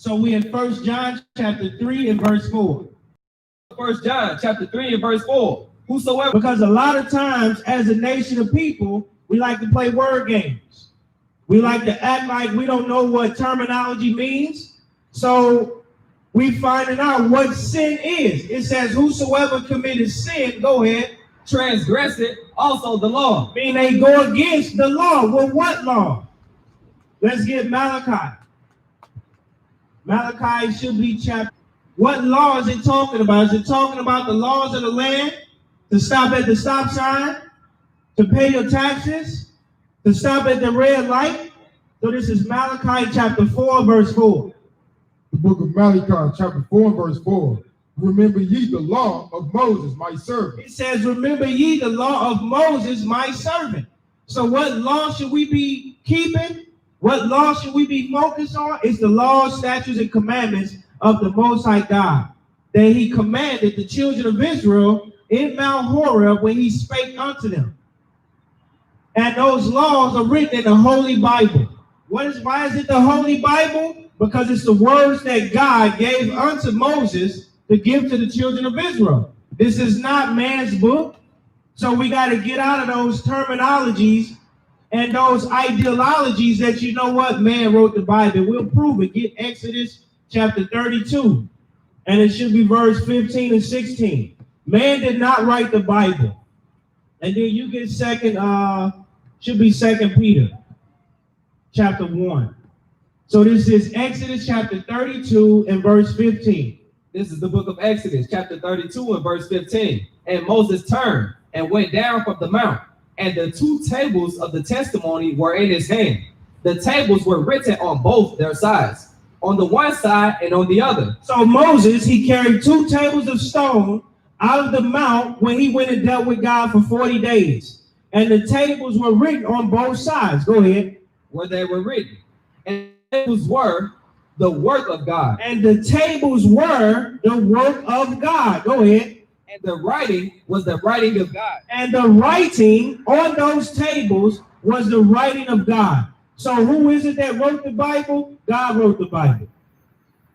So we in 1 John chapter 3 and verse 4. 1 John chapter 3 and verse 4. Whosoever. Because a lot of times as a nation of people, we like to play word games. We like to act like we don't know what terminology means. So we finding out what sin is. It says, whosoever committed sin, go ahead. Transgress it, also the law. Meaning they go against the law. Well, what law? Let's get Malachi. Malachi should be chapter. What law is it talking about? Is it talking about the laws of the land? To stop at the stop sign? To pay your taxes? To stop at the red light? So this is Malachi chapter 4, verse 4. The book of Malachi, chapter 4 and verse 4. Remember ye the law of Moses, my servant. It says, remember ye the law of Moses, my servant. So what law should we be keeping? What law should we be focused on? It's the laws, statutes, and commandments of the Most High God that he commanded the children of Israel in Mount Horeb when he spake unto them. And those laws are written in the Holy Bible. Why is it the Holy Bible? Because it's the words that God gave unto Moses to give to the children of Israel. This is not man's book. So we got to get out of those terminologies and those ideologies that, you know what, man wrote the Bible. We'll prove it. Get Exodus chapter 32. And it should be verse 15 and 16. Man did not write the Bible. And then you get should be 2 Peter chapter 1. So this is Exodus chapter 32 and verse 15. This is the book of Exodus, chapter 32 and verse 15. And Moses turned and went down from the mount, and the 2 tables of the testimony were in his hand. The tables were written on both their sides, on the one side and on the other. So Moses, he carried 2 tables of stone out of the mount when he went and dealt with God for 40 days. And the tables were written on both sides. Go ahead. Where they were written. And the tables were the work of God. And the tables were the work of God. Go ahead. And the writing was the writing of God. And the writing on those tables was the writing of God. So who is it that wrote the Bible? God wrote the Bible.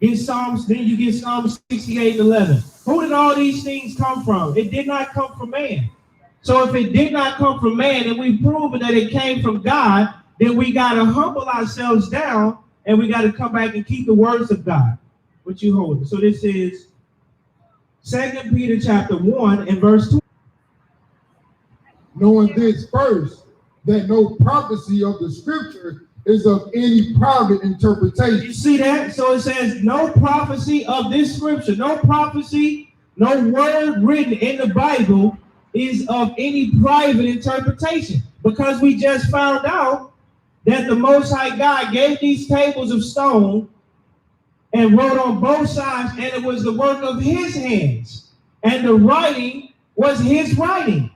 In Psalms, then you get Psalms 68:11. Who did all these things come from? It did not come from man. So if it did not come from man and we've proven that it came from God, then we got to humble ourselves down and we got to come back and keep the words of God. What you holding? So this is 2 Peter chapter 1 and verse 2. Knowing this first, that no prophecy of the scripture is of any private interpretation. You see that? So it says no prophecy of this scripture, no prophecy, no word written in the Bible is of any private interpretation. Because we just found out that the Most High God gave these tables of stone and wrote on both sides, and it was the work of his hands. And the writing was his writing.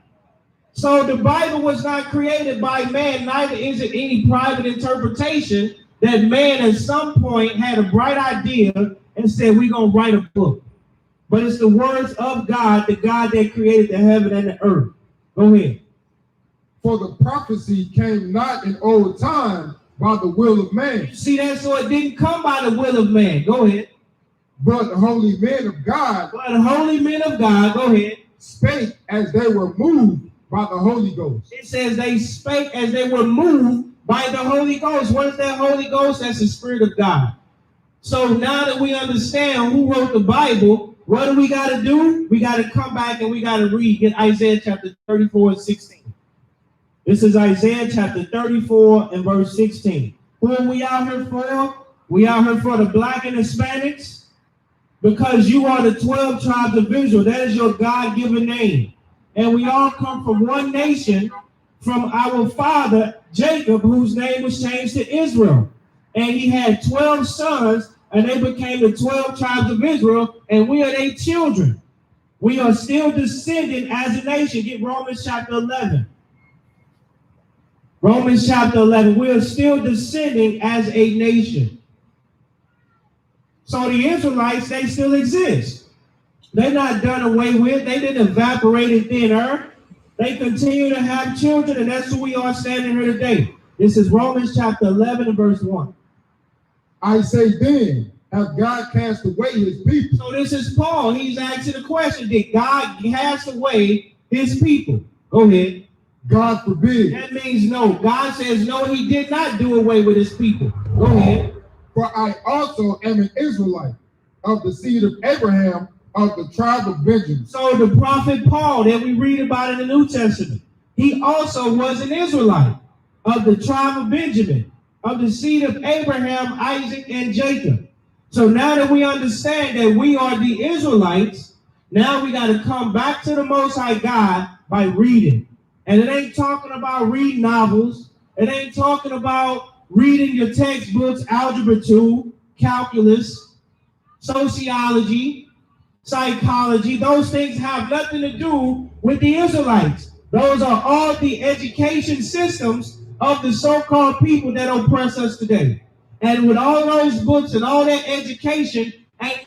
So the Bible was not created by man, neither is it any private interpretation that man at some point had a bright idea and said, we're going to write a book. But it's the words of God, the God that created the heaven and the earth. Go ahead. For the prophecy came not in old time by the will of man. You see that? So it didn't come by the will of man. Go ahead. But the holy men of God. But the holy men of God, go ahead. Spake as they were moved by the Holy Ghost. It says they spake as they were moved by the Holy Ghost. What is that Holy Ghost? That's the Spirit of God. So now that we understand who wrote the Bible, what do we got to do? We got to come back and we got to read. Get Isaiah chapter 34 and 16. This is Isaiah chapter 34 and verse 16. Who are we out here for? We out here for the black and Hispanics. Because you are the 12 tribes of Israel. That is your God-given name. And we all come from one nation, from our father, Jacob, whose name was changed to Israel. And he had 12 sons, and they became the 12 tribes of Israel, and we are their children. We are still descending as a nation. Get Romans chapter 11. Romans chapter 11. We are still descending as a nation. So the Israelites, they still exist. They're not done away with. They didn't evaporate in thin air. They continue to have children, and that's who we are standing here today. This is Romans chapter 11 and verse 1. I say then, have God cast away his people? So this is Paul. He's asking the question, did God cast away his people? Go ahead. God forbid. That means no. God says no, he did not do away with his people. Go ahead. For I also am an Israelite of the seed of Abraham of the tribe of Benjamin. So the prophet Paul that we read about in the New Testament, he also was an Israelite of the tribe of Benjamin, of the seed of Abraham, Isaac, and Jacob. So now that we understand that we are the Israelites, now we got to come back to the Most High God by reading. And it ain't talking about reading novels. It ain't talking about reading your textbooks, Algebra 2, calculus, sociology, psychology. Those things have nothing to do with the Israelites. Those are all the education systems of the so-called people that oppress us today. And with all those books and all that education, ain't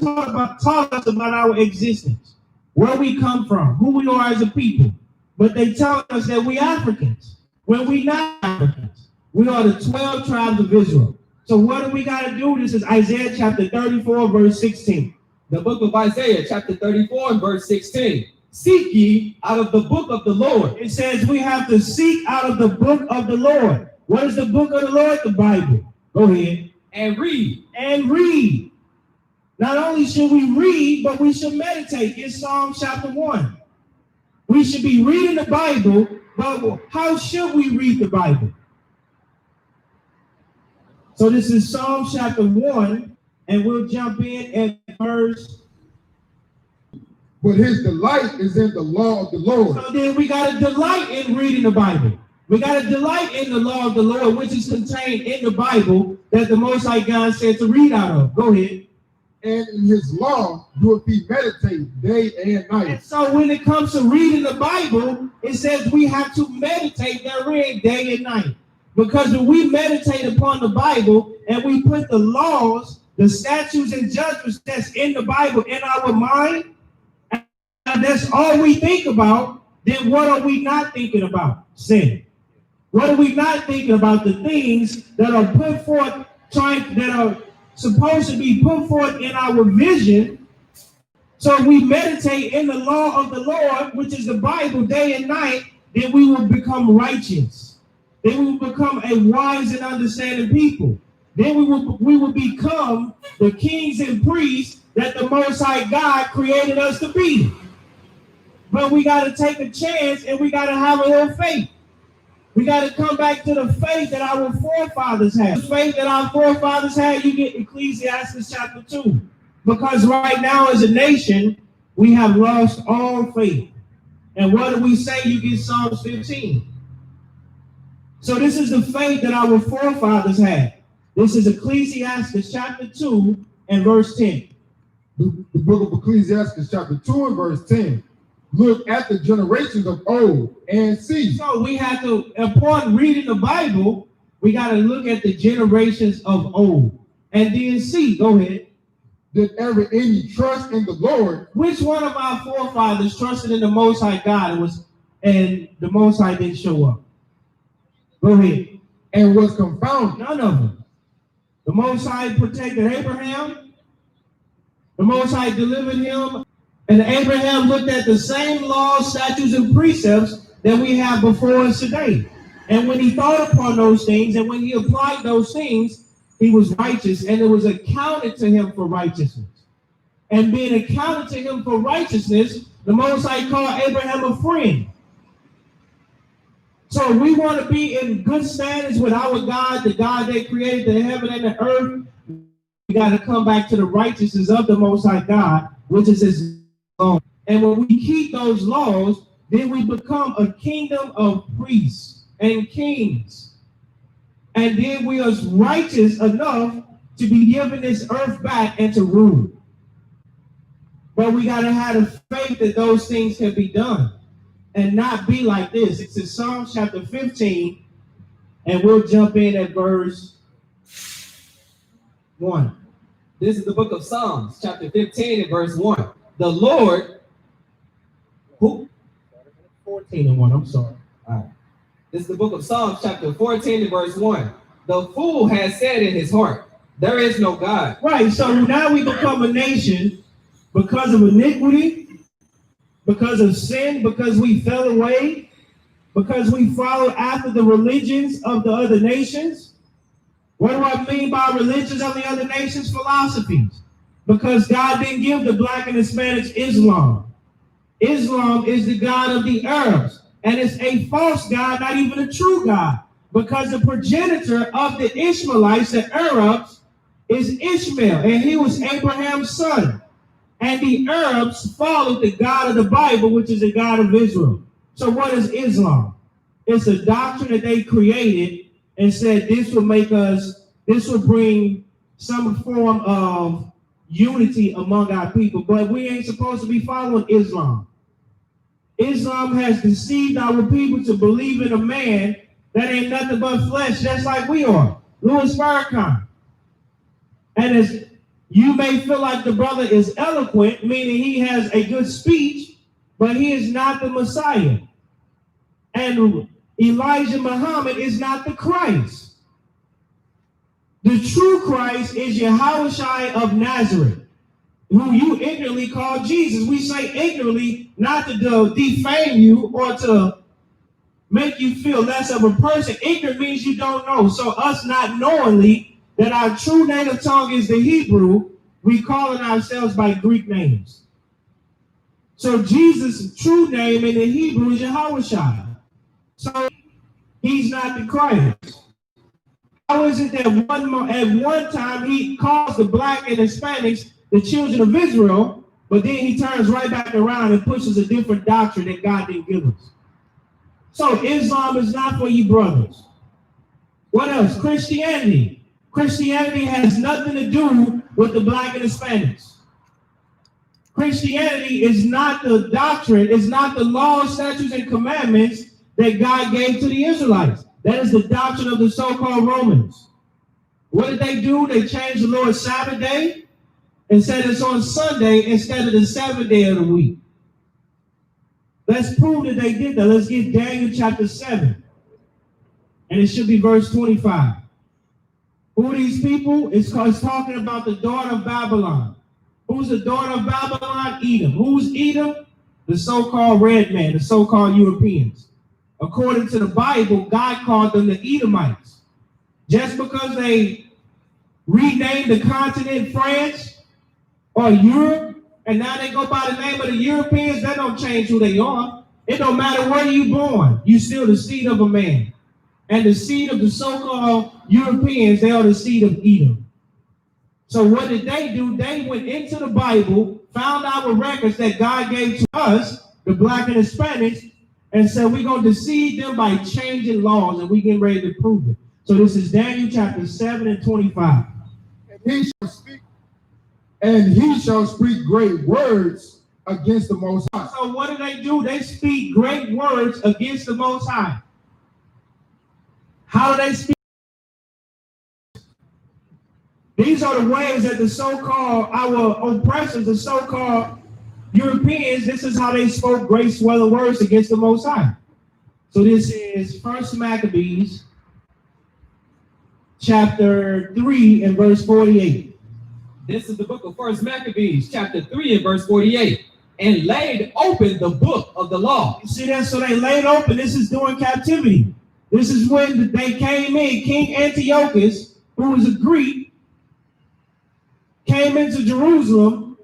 taught us about our existence, where we come from, who we are as a people. But they tell us that we Africans, when we not Africans. We are the 12 tribes of Israel. So what do we got to do? This is Isaiah chapter 34, verse 16. The book of Isaiah, chapter 34 and verse 16. Seek ye out of the book of the Lord. It says we have to seek out of the book of the Lord. What is the book of the Lord? The Bible. Go ahead. And read. And read. Not only should we read, but we should meditate in Psalm chapter 1. We should be reading the Bible, but how should we read the Bible? So this is Psalm chapter 1, and we'll jump in at verse. But his delight is in the law of the Lord. So then we got to delight in reading the Bible. We got to delight in the law of the Lord, which is contained in the Bible that the Most High God said to read out of. Go ahead. And in his law doeth he meditate day and night. And so when it comes to reading the Bible, it says we have to meditate therein day and night. Because when we meditate upon the Bible and we put the laws, the statutes and judgments that's in the Bible in our mind, and that's all we think about, then what are we not thinking about? Sin. What are we not thinking about? The things that are put forth, that are supposed to be put forth in our vision. So we meditate in the law of the Lord, which is the Bible, day and night, then we will become righteous. Then we will become a wise and understanding people. Then we will become the kings and priests that the Most High God created us to be. But we got to take a chance and we got to have a little faith. We got to come back to the faith that our forefathers had. The faith that our forefathers had, you get Ecclesiastes chapter 2. Because right now as a nation, we have lost all faith. And what do we say? You get Psalms 15. So this is the faith that our forefathers had. This is Ecclesiastes chapter 2 and verse 10. The book of Ecclesiastes chapter 2 and verse 10. Look at the generations of old and see. So we have to, upon reading the Bible, we got to look at the generations of old and then see. Go ahead. Did ever any trust in the Lord? Which one of our forefathers trusted in the Most High God and the Most High didn't show up? Go ahead. And was confounded? None of them. The Most High protected Abraham. The Most High delivered him. And Abraham looked at the same laws, statutes, and precepts that we have before us today. And when he thought upon those things and when he applied those things, he was righteous and it was accounted to him for righteousness. And being accounted to him for righteousness, the Most High called Abraham a friend. So we want to be in good standings with our God, the God that created the heaven and the earth. We got to come back to the righteousness of the Most High God, which is his law. And when we keep those laws, then we become a kingdom of priests and kings. And then we are righteous enough to be given this earth back and to rule. But we got to have the faith that those things can be done and not be like this. It's in Psalm chapter 15, and we'll jump in at verse 1. This is the book of Psalms, chapter 15 and verse 1. The Lord, who? 14 and 1, I'm sorry. All right. This is the book of Psalms, chapter 14 and verse 1. The fool has said in his heart, There is no God. Right. So now we become a nation because of iniquity, because of sin, because we fell away, because we followed after the religions of the other nations. What do I mean by religions of the other nations? Philosophies. Because God didn't give the black and Hispanics Islam. Islam is the God of the Arabs. And it's a false God, not even a true God. Because the progenitor of the Ishmaelites, the Arabs, is Ishmael. And he was Abraham's son. And the Arabs followed the God of the Bible, which is the God of Israel. So what is Islam? It's a doctrine that they created and said this will bring some form of unity among our people. But we ain't supposed to be following Islam. Islam has deceived our people to believe in a man that ain't nothing but flesh, just like we are. Louis Farrakhan. And as you may feel like the brother is eloquent, meaning he has a good speech, but he is not the Messiah. And Elijah Muhammad is not the Christ. The true Christ is Yahushua of Nazareth, who you ignorantly call Jesus. We say ignorantly not to defame you or to make you feel less of a person. Ignorant means you don't know. So us not knowingly that our true native tongue is the Hebrew, we calling ourselves by Greek names. So Jesus' true name in the Hebrew is Yahushua. So he's not the Christ. How is it that at one time he calls the black and Hispanics the children of Israel, but then he turns right back around and pushes a different doctrine that God didn't give us? So Islam is not for you brothers. What else? Christianity. Christianity has nothing to do with the black and Hispanics. Christianity is not the doctrine, it's not the laws, statutes, and commandments that God gave to the Israelites. That is the doctrine of the so-called Romans. What did they do? They changed the Lord's Sabbath day and said it's on Sunday instead of the seventh day of the week. Let's prove that they did that. Let's get Daniel chapter 7. And it should be verse 25. Who are these people? It's talking about the daughter of Babylon. Who's the daughter of Babylon? Edom. Who's Edom? The so-called red man, the so-called Europeans. According to the Bible, God called them the Edomites. Just because they renamed the continent France or Europe, and now they go by the name of the Europeans, that don't change who they are. It don't matter where you born, you still the seed of a man. And the seed of the so-called Europeans, they are the seed of Edom. So what did they do? They went into the Bible, found our records that God gave to us, the black and Hispanics, and said we're going to deceive them by changing laws, and we getting ready to prove it. So this is Daniel chapter 7 and 25. And he shall speak great words against the Most High. So what do? They speak great words against the Most High. How do they speak? These are the ways that the so-called, our oppressors, the so-called Europeans, this is how they spoke great swelling words against the Most High. So this is 1 Maccabees, chapter 3 and verse 48. This is the book of 1 Maccabees, chapter 3 and verse 48. And laid open the book of the law. You see that? So they laid open. This is during captivity. This is when they came in. King Antiochus, who was a Greek, came into Jerusalem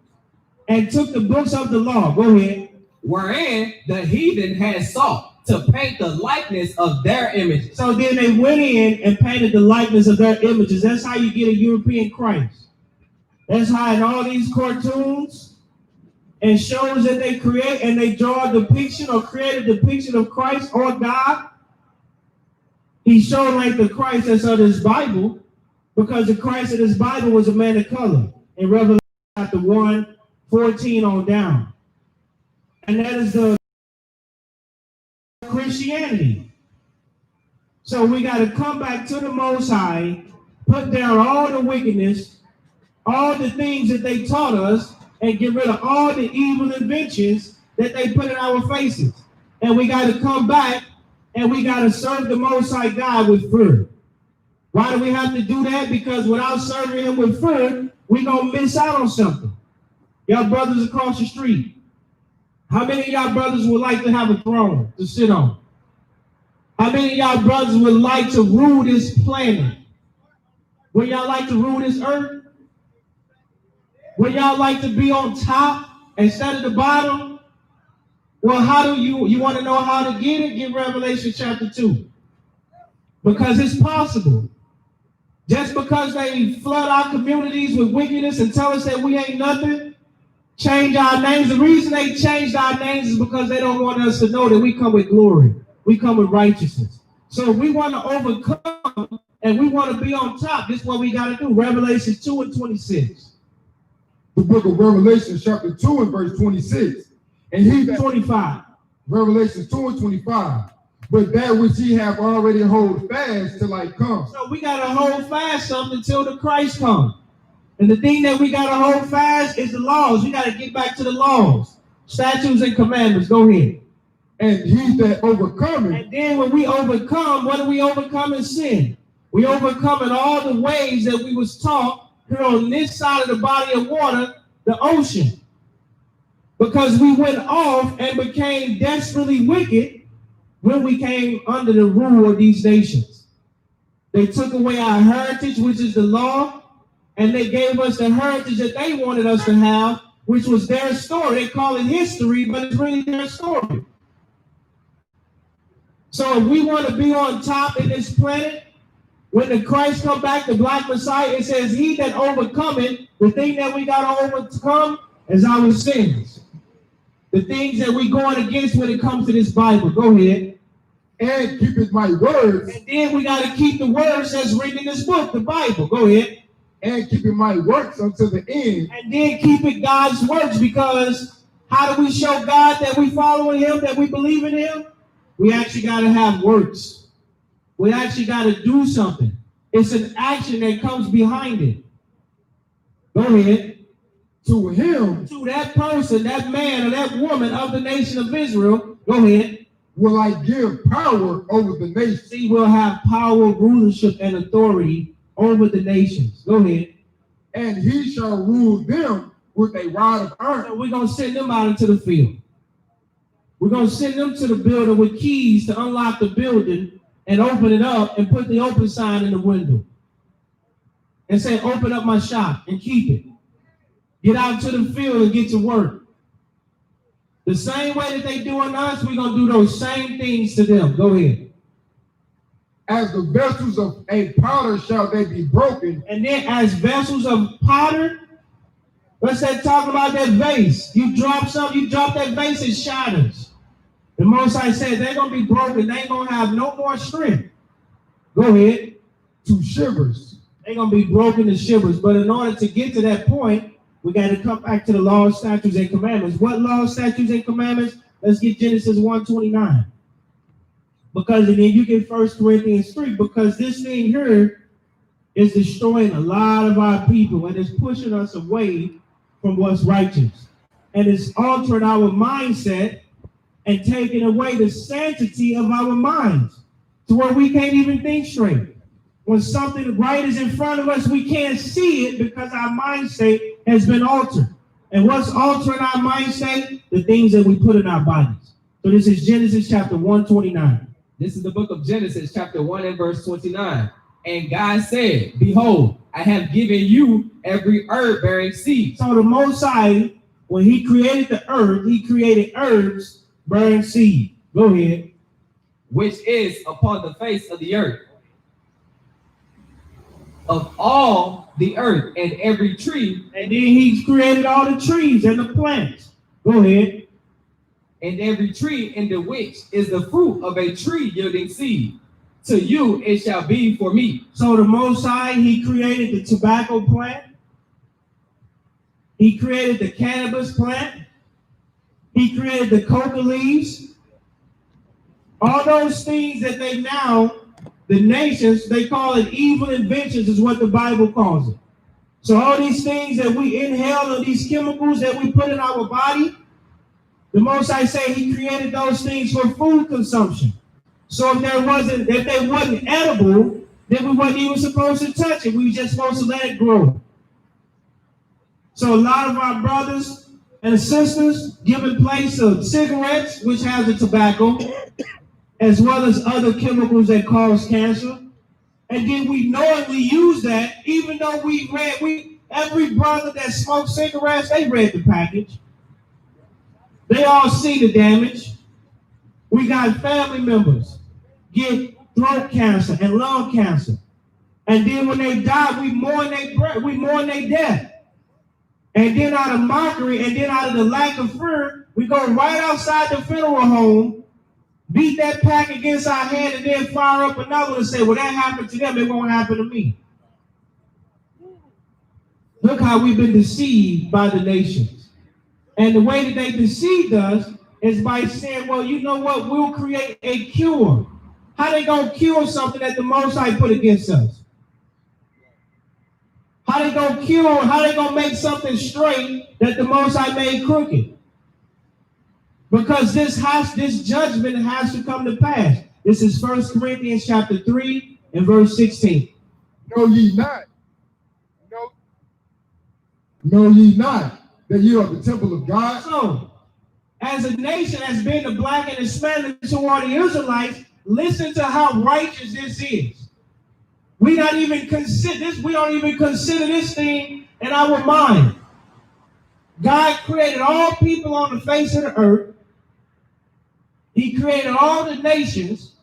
and took the books of the law. Go ahead. Wherein the heathen had sought to paint the likeness of their images. So then they went in and painted the likeness of their images. That's how you get a European Christ. That's how in all these cartoons and shows that they create and they draw a depiction or create a depiction of Christ or God. He's showing like the Christ that's of this Bible, because the Christ of this Bible was a man of color in Revelation chapter 1, 14 on down. And that is the Christianity. So we got to come back to the Most High, put down all the wickedness, all the things that they taught us, and get rid of all the evil inventions that they put in our faces. And we got to come back and we got to serve the Most High God with fear. Why do we have to do that? Because without serving him with food, we're going to miss out on something. Y'all brothers across the street, how many of y'all brothers would like to have a throne to sit on? How many of y'all brothers would like to rule this planet? Would y'all like to rule this earth? Would y'all like to be on top instead of the bottom? Well, how do you want to know how to get it? Get Revelation chapter 2. Because it's possible. Just because they flood our communities with wickedness and tell us that we ain't nothing, change our names. The reason they changed our names is because they don't want us to know that we come with glory. We come with righteousness. So we want to overcome and we want to be on top. This is what we got to do. Revelation 2 and 26. The book of Revelation, chapter 2 and verse 26. And he that 25. Revelation 2 and 25. But that which ye have already hold fast till I come. So we got to hold fast something until the Christ comes. And the thing that we got to hold fast is the laws. We got to get back to the laws, statutes, and commandments. Go ahead. And he that overcometh. And then when we overcome, what do we overcome in sin? We overcome in all the ways that we was taught here on this side of the body of water, the ocean. Because we went off and became desperately wicked when we came under the rule of these nations. They took away our heritage, which is the law, and they gave us the heritage that they wanted us to have, which was their story. They call it history, but it's really their story. So if we want to be on top in this planet, when the Christ come back, the Black Messiah, it says, he that overcometh, the thing that we got to overcome is our sins. The things that we going against when it comes to this Bible. Go ahead. And keepeth my words. And then we got to keep the words that's written in this book, the Bible. Go ahead. And keeping my works unto the end. And then keep it God's works, because how do we show God that we following him, that we believe in him? We actually got to have works. We actually got to do something. It's an action that comes behind it. Go ahead. To him, to that person, that man or that woman of the nation of Israel, go ahead. Will I give power over the nations. He will have power, rulership, and authority over the nations. Go ahead. And he shall rule them with a rod of iron. So we're going to send them out into the field. We're going to send them to the building with keys to unlock the building and open it up and put the open sign in the window. And say, open up my shop and keep it. Get out to the field and get to work. The same way that they do on us, we're going to do those same things to them. Go ahead. As the vessels of a potter shall they be broken. And then as vessels of potter, what's that talking about, that vase? You drop something, you drop that vase, it shatters. The Most High said they're going to be broken. They ain't going to have no more strength. Go ahead. To shivers. They're going to be broken to shivers. But in order to get to that point, we got to come back to the laws, statutes, and commandments. What laws, statutes, and commandments? Let's get Genesis 1:29. Because and then you get 1 Corinthians 3. Because this thing here is destroying a lot of our people, and it's pushing us away from what's righteous. And it's altering our mindset and taking away the sanctity of our minds to where we can't even think straight. When something right is in front of us, we can't see it because our mindset has been altered. And what's altering our mindset? The things that we put in our bodies. So this is Genesis chapter 1:29. This is the book of Genesis chapter 1 and verse 29. And God said, behold, I have given you every herb-bearing seed. So the Most High, when he created the earth, he created herbs bearing seed. Go ahead. Which is upon the face of the earth. Of all the earth and every tree. And then he's created all the trees and the plants. Go ahead. And every tree in the which is the fruit of a tree yielding seed. To you it shall be for meat. So the Most High, he created the tobacco plant. He created the cannabis plant. He created the coca leaves. All those things that they now, the nations, they call it evil inventions, is what the Bible calls it. So all these things that we inhale and these chemicals that we put in our body, the Most High say he created those things for food consumption. So if they wasn't edible, Then we weren't even supposed to touch it. We were just supposed to let it grow. So a lot of our brothers and sisters giving place to cigarettes, which has the tobacco, as well as other chemicals that cause cancer. And then we knowingly use that, even though every brother that smoked cigarettes, they read the package. They all see the damage. We got family members get throat cancer and lung cancer. And then when they die, we mourn their death. And then out of mockery, and then out of the lack of fear, we go right outside the funeral home, beat that pack against our head, and then fire up another one and say, well, that happened to them, it won't happen to me. Look how we've been deceived by the nations. And the way that they deceived us is by saying, well, you know what, we'll create a cure. How they gonna cure something that the Most High put against us? How they gonna make something straight that the Most High made crooked? Because this judgment has to come to pass. This is 1 Corinthians chapter 3 and verse 16. Know ye not? Know ye not that you are the temple of God? So, as a nation that's been the black and Hispanic toward the Israelites, listen to how righteous this is. We don't even consider this thing in our mind. God created all people on the face of the earth. He created all the nations,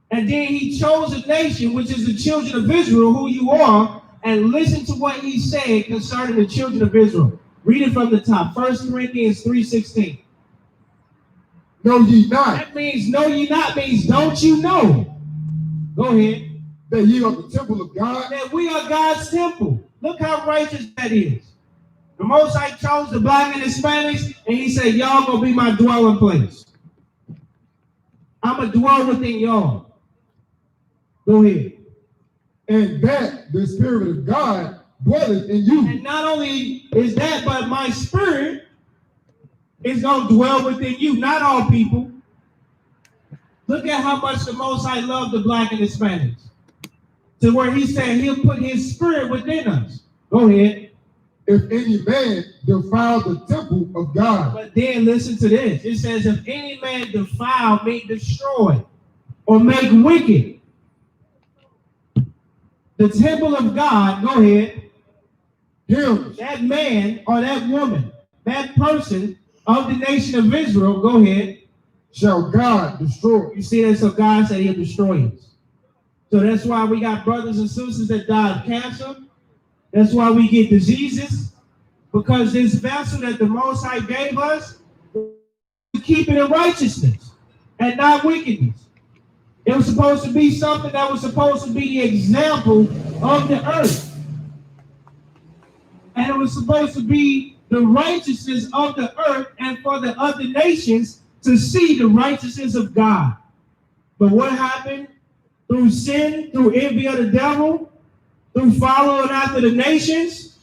and then he chose a nation, which is the children of Israel, who you are, and listen to what he said concerning the children of Israel. Read it from the top. 1 Corinthians 3:16. Know ye not? That means know ye not means don't you know. Go ahead. That ye are the temple of God? That we are God's temple. Look how righteous that is. The Most High chose the black and Hispanics, and he said, y'all gonna be my dwelling place. I'm gonna dwell within y'all. Go ahead. And that the Spirit of God dwelleth in you. And not only is that, but my spirit is gonna dwell within you, not all people. Look at how much the Most High loved the black and Hispanics. To where he said he'll put his spirit within us. Go ahead. If any man defile the temple of God. But then listen to this. It says, if any man defile, mean destroy, or make wicked the temple of God, go ahead. Him, that man or that woman, that person of the nation of Israel, go ahead. Shall God destroy. You see that? So God said he'll destroy us. So that's why we got brothers and sisters that die of cancer. That's why we get diseases. Because this vessel that the Most High gave us, to keep it in righteousness and not wickedness. It was supposed to be something that was supposed to be the example of the earth. And it was supposed to be the righteousness of the earth and for the other nations to see the righteousness of God. But what happened? Through sin, through envy of the devil, through following after the nations,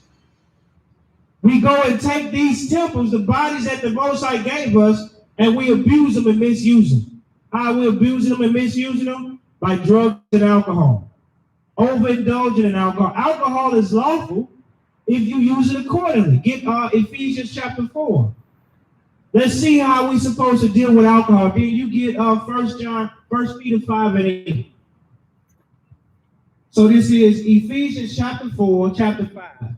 we go and take these temples, the bodies that the Most High gave us, and we abuse them and misuse them. How are we abusing them and misusing them? By drugs and alcohol. Overindulging in alcohol. Alcohol is lawful if you use it accordingly. Get Ephesians chapter 4. Let's see how we're supposed to deal with alcohol. Then you get 1 Peter 5 and 8. So this is Ephesians chapter 4, chapter 5.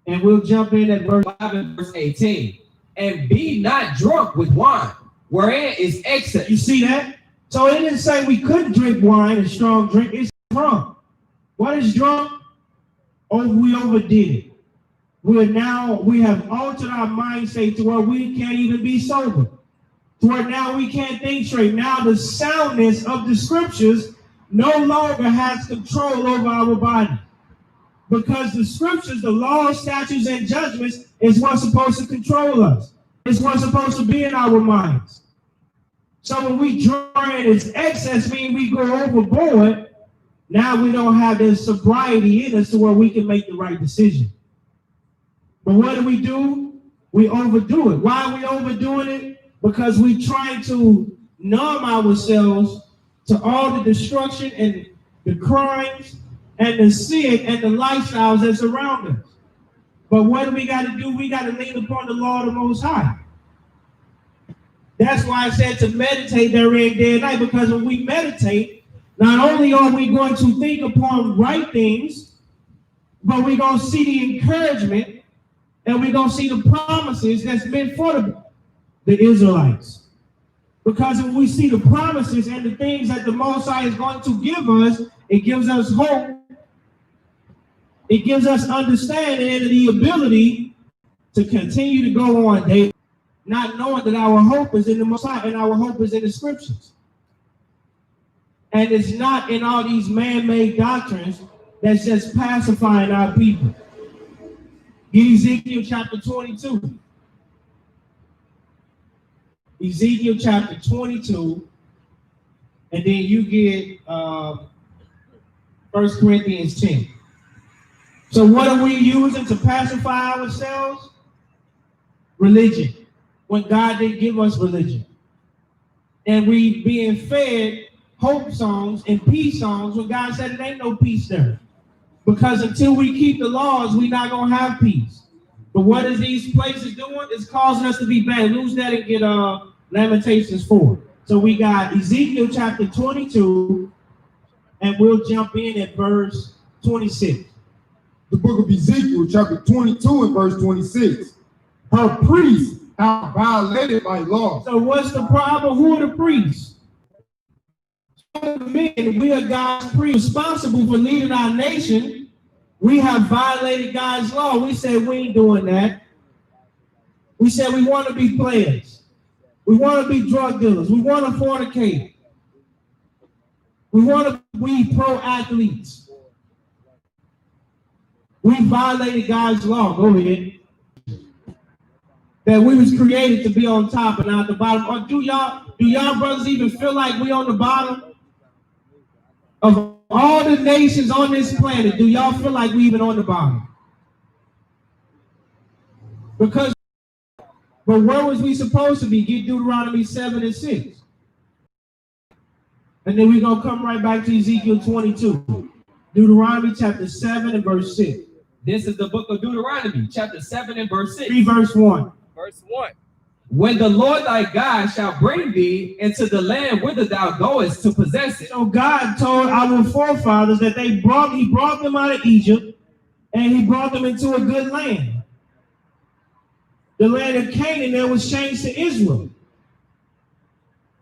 And we'll jump in at verse 5 and verse 18. And be not drunk with wine, wherein is excess. You see that? So it didn't say we couldn't drink wine and strong drink. It's drunk. What is drunk? Oh, we overdid it. We have altered our mindset to where we can't even be sober. To where now we can't think straight. Now the soundness of the scriptures no longer has control over our body. Because the scriptures, the law, statutes, and judgments is what's supposed to control us. It's what's supposed to be in our minds. So when we draw in its excess, meaning we go overboard, now we don't have the sobriety in us to where we can make the right decision. But what do? We overdo it. Why are we overdoing it? Because we try to numb ourselves to all the destruction and the crimes, and the sin and the lifestyles that surround us. But what do we got to do? We got to lean upon the law of the Most High. That's why I said to meditate therein day and night, because when we meditate, not only are we going to think upon right things, but we're going to see the encouragement and we're going to see the promises that's meant for the Israelites. Because when we see the promises and the things that the Most High is going to give us, it gives us hope. It gives us understanding and the ability to continue to go on day, not knowing that our hope is in the Most High and our hope is in the scriptures. And it's not in all these man-made doctrines that's just pacifying our people. Get Ezekiel chapter 22. Ezekiel chapter 22, and then you get 1 Corinthians 10. So what are we using to pacify ourselves? Religion. When God didn't give us religion. And we being fed hope songs and peace songs when God said it ain't no peace there. Because until we keep the laws, we're not going to have peace. But what is these places doing? It's causing us to be bad. Lose that and get Lamentations 4. So we got Ezekiel chapter 22, and we'll jump in at verse 26. The book of Ezekiel, chapter 22 and verse 26. Her priests have violated my law. So what's the problem? Who are the priests? Men, we are God's priests responsible for leading our nation. We have violated God's law. We said we ain't doing that. We said we want to be players. We want to be drug dealers. We want to fornicate. We want to be pro athletes. We violated God's law. Go ahead. That we was created to be on top and not the bottom. Or do y'all brothers even feel like we on the bottom? Of all the nations on this planet, do y'all feel like we even on the bottom? Because, but where was we supposed to be? Get Deuteronomy 7 and 6. And then we're going to come right back to Ezekiel 22. Deuteronomy chapter 7 and verse 6. This is the book of Deuteronomy, chapter 7 and verse 6. Read verse 1. Verse 1. When the Lord thy God shall bring thee into the land whither thou goest to possess it. So God told our forefathers that he brought them out of Egypt and he brought them into a good land. The land of Canaan that was changed to Israel.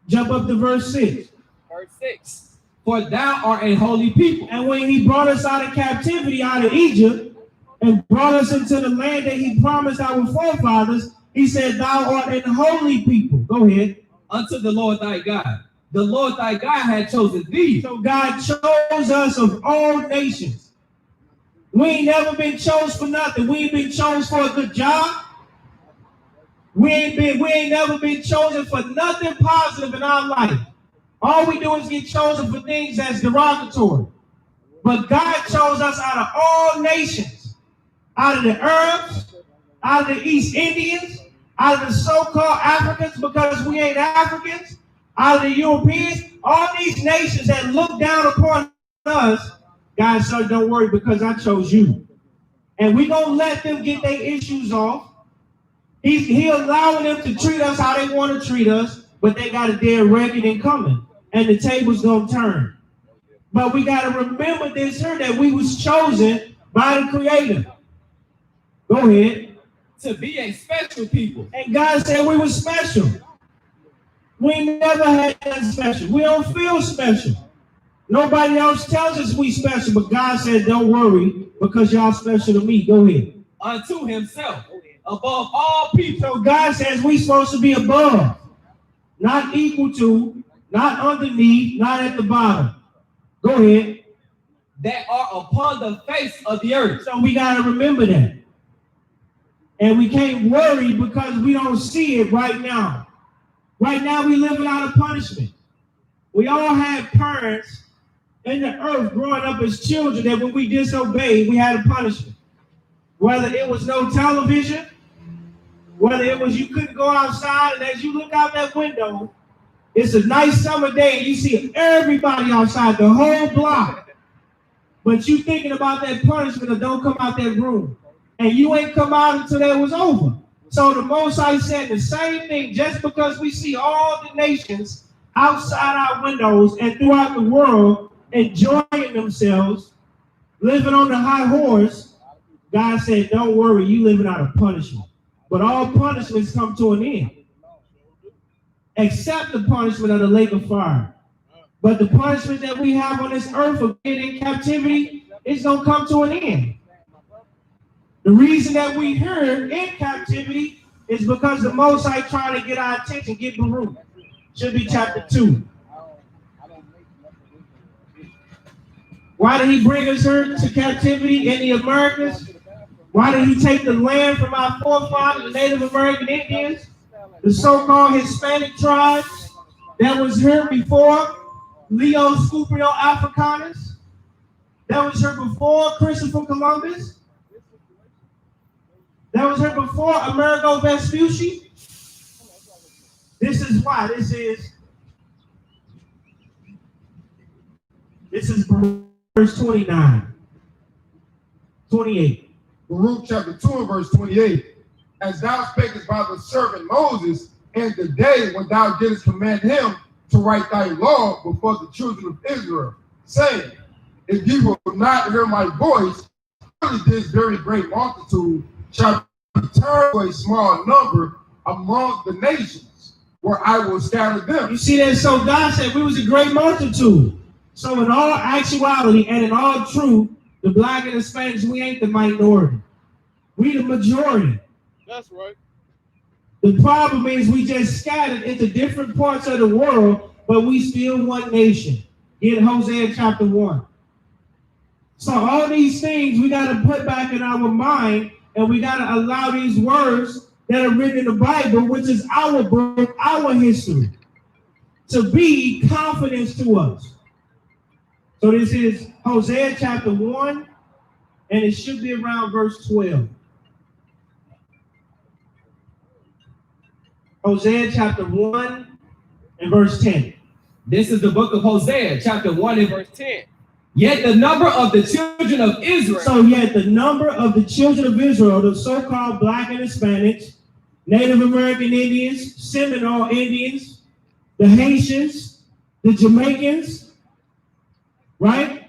Jump up to verse 6. Verse 6. For thou art a holy people. And when he brought us out of captivity out of Egypt and brought us into the land that he promised our forefathers, he said, thou art an holy people. Go ahead. Unto the Lord thy God. The Lord thy God had chosen thee. So God chose us of all nations. We ain't never been chose for nothing. We ain't been chose for a good job. We ain't never been chosen for nothing positive in our life. All we do is get chosen for things that's derogatory. But God chose us out of all nations. Out of the Arabs, out of the East Indians, out of the so-called Africans, because we ain't Africans, out of the Europeans, all these nations that look down upon us, God said, don't worry, because I chose you. And we're going to let them get their issues off. He allowing them to treat us how they want to treat us, but they got a dead reckoning coming, and the table's going to turn. But we got to remember this here, that we was chosen by the Creator. Go ahead. To be a special people. And God said we were special. We never had that special. We don't feel special. Nobody else tells us we special, but God said, don't worry, because y'all special to me. Go ahead. Unto himself, above all people. So God says we supposed to be above, not equal to, not underneath, not at the bottom. Go ahead. That are upon the face of the earth. So we got to remember that. And we can't worry because we don't see it right now. Right now, we live without a punishment. We all had parents in the earth growing up as children that when we disobeyed, we had a punishment. Whether it was no television, whether it was you couldn't go outside, and as you look out that window, it's a nice summer day and you see everybody outside, the whole block. But you thinking about that punishment or don't come out that room. And you ain't come out until that was over. So the Most High said the same thing, just because we see all the nations outside our windows and throughout the world enjoying themselves, living on the high horse, God said, don't worry, you living out of punishment. But all punishments come to an end, except the punishment of the lake of fire. But the punishment that we have on this earth of being in captivity is going to come to an end. The reason that we here in captivity is because the Most High trying to get our attention, get Baruch. Should be chapter 2. Why did he bring us here to captivity in the Americas? Why did he take the land from our forefathers, the Native American Indians, the so-called Hispanic tribes that was here before Leo Scupio Africanus, that was here before Christopher Columbus, that was here before Amerigo Vespucci? This is why. This is verse 29, 28. Baruch chapter 2 and verse 28. As thou spakest by the servant Moses, in the day when thou didst command him to write thy law before the children of Israel, saying, if ye will not hear my voice, surely this very great multitude shall be turned to a small number among the nations, where I will scatter them. You see that? So God said we was a great multitude. So in all actuality and in all truth, the black and the Spanish, we ain't the minority. We the majority. That's right. The problem is we just scattered into different parts of the world, but we still one nation. In Hosea chapter 1. So all these things we got to put back in our mind, and we got to allow these words that are written in the Bible, which is our book, our history, to be confidence to us. So this is Hosea chapter 1, and it should be around verse 12. Hosea chapter 1 and verse 10. This is the book of Hosea, chapter 1 and verse 10. Yet the number of the children of Israel. So yet the number of the children of Israel, the so-called black and Hispanics, Native American Indians, Seminole Indians, the Haitians, the Jamaicans, right?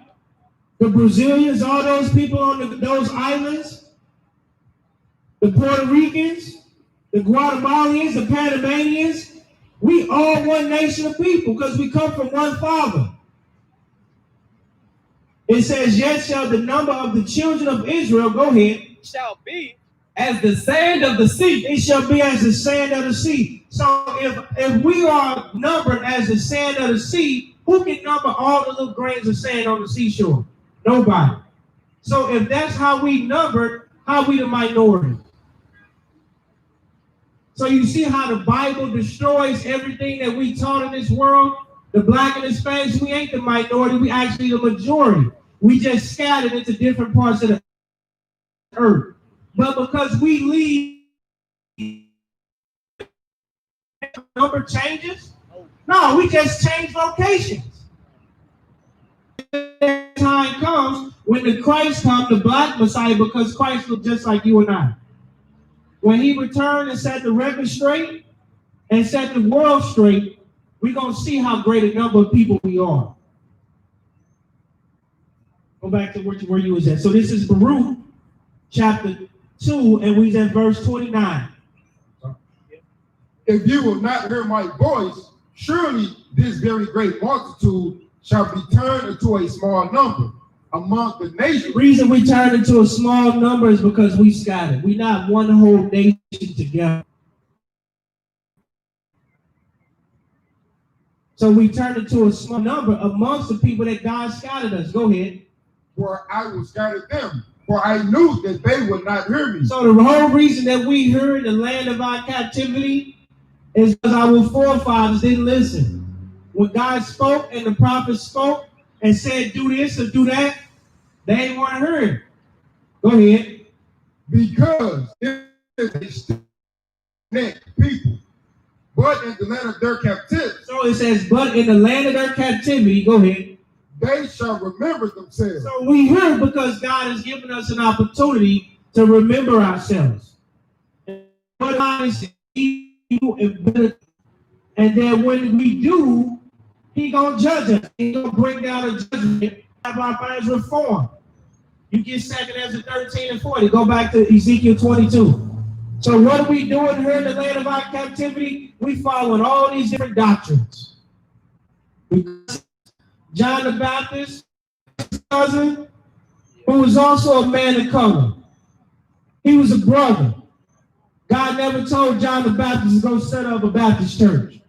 The Brazilians, all those people on those islands, the Puerto Ricans, the Guatemalans, the Panamanians, we all one nation of people because we come from one father. It says, yet shall the number of the children of Israel, go ahead, Shall be as the sand of the sea. it shall be as the sand of the sea. So if we are numbered as the sand of the sea, who can number all the little grains of sand on the seashore? Nobody. So if that's how we numbered, how we the minority? So you see how the Bible destroys everything that we taught in this world? The black and the Spanish, we ain't the minority, we actually the majority. We just scattered into different parts of the earth. But because we leave, number changes? No, we just change locations. Time comes when the Christ comes, the black Messiah, because Christ looked just like you and I. When he returned and set the record straight and set the world straight, we're going to see how great a number of people we are. Go back to where you was at. So this is Baruch chapter 2, and we's at verse 29. If you will not hear my voice, surely this very great multitude shall be turned into a small number among the nations. The reason we turn into a small number is because we scattered. We're not one whole nation together. So we turned into a small number amongst the people that God scattered us. Go ahead. For I will scatter them, for I knew that they would not hear me. So the whole reason that we here in the land of our captivity is because our forefathers didn't listen. When God spoke and the prophets spoke and said, do this or do that, they ain't want to hear it. Go ahead. Because it is a stiff-necked people, but in the land of their captivity, So it says, but in the land of their captivity, go ahead, they shall remember themselves. So we here because God has given us an opportunity to remember ourselves. And then when we do, He gonna judge us. He gonna bring down a judgment. Have our minds reformed. You get 2 Ezra 13 and 40. Go back to Ezekiel 22. So what are we doing here in the land of our captivity? We following all these different doctrines. John the Baptist, his cousin, who was also a man of color. He was a brother. God never told John the Baptist to go set up a Baptist church.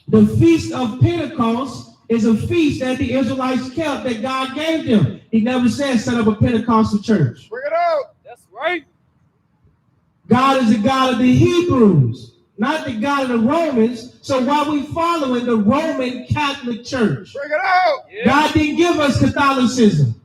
The Feast of Pentecost is a feast that the Israelites kept that God gave them. He never said set up a Pentecostal church. Bring it out. That's right. God is the God of the Hebrews, not the God of the Romans. So why we following the Roman Catholic Church? Bring it out. Yeah. God didn't give us Catholicism.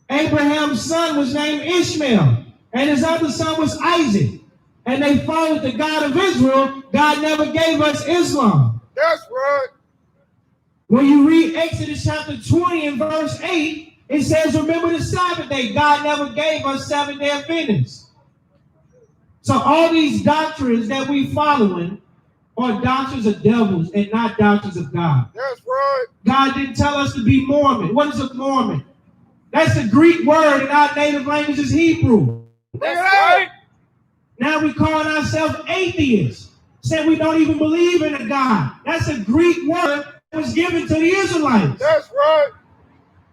Abraham's son was named Ishmael, and his other son was Isaac. And they followed the God of Israel. God never gave us Islam. That's right. When you read Exodus chapter 20 and verse 8, it says, remember the Sabbath day. God never gave us 7-day Adventists. So all these doctrines that we following are doctrines of devils and not doctrines of God. That's right. God didn't tell us to be Mormon. What is a Mormon? That's a Greek word, and our native language is Hebrew. That's right. Now we calling ourselves atheists, saying we don't even believe in a God. That's a Greek word that was given to the Israelites. That's right.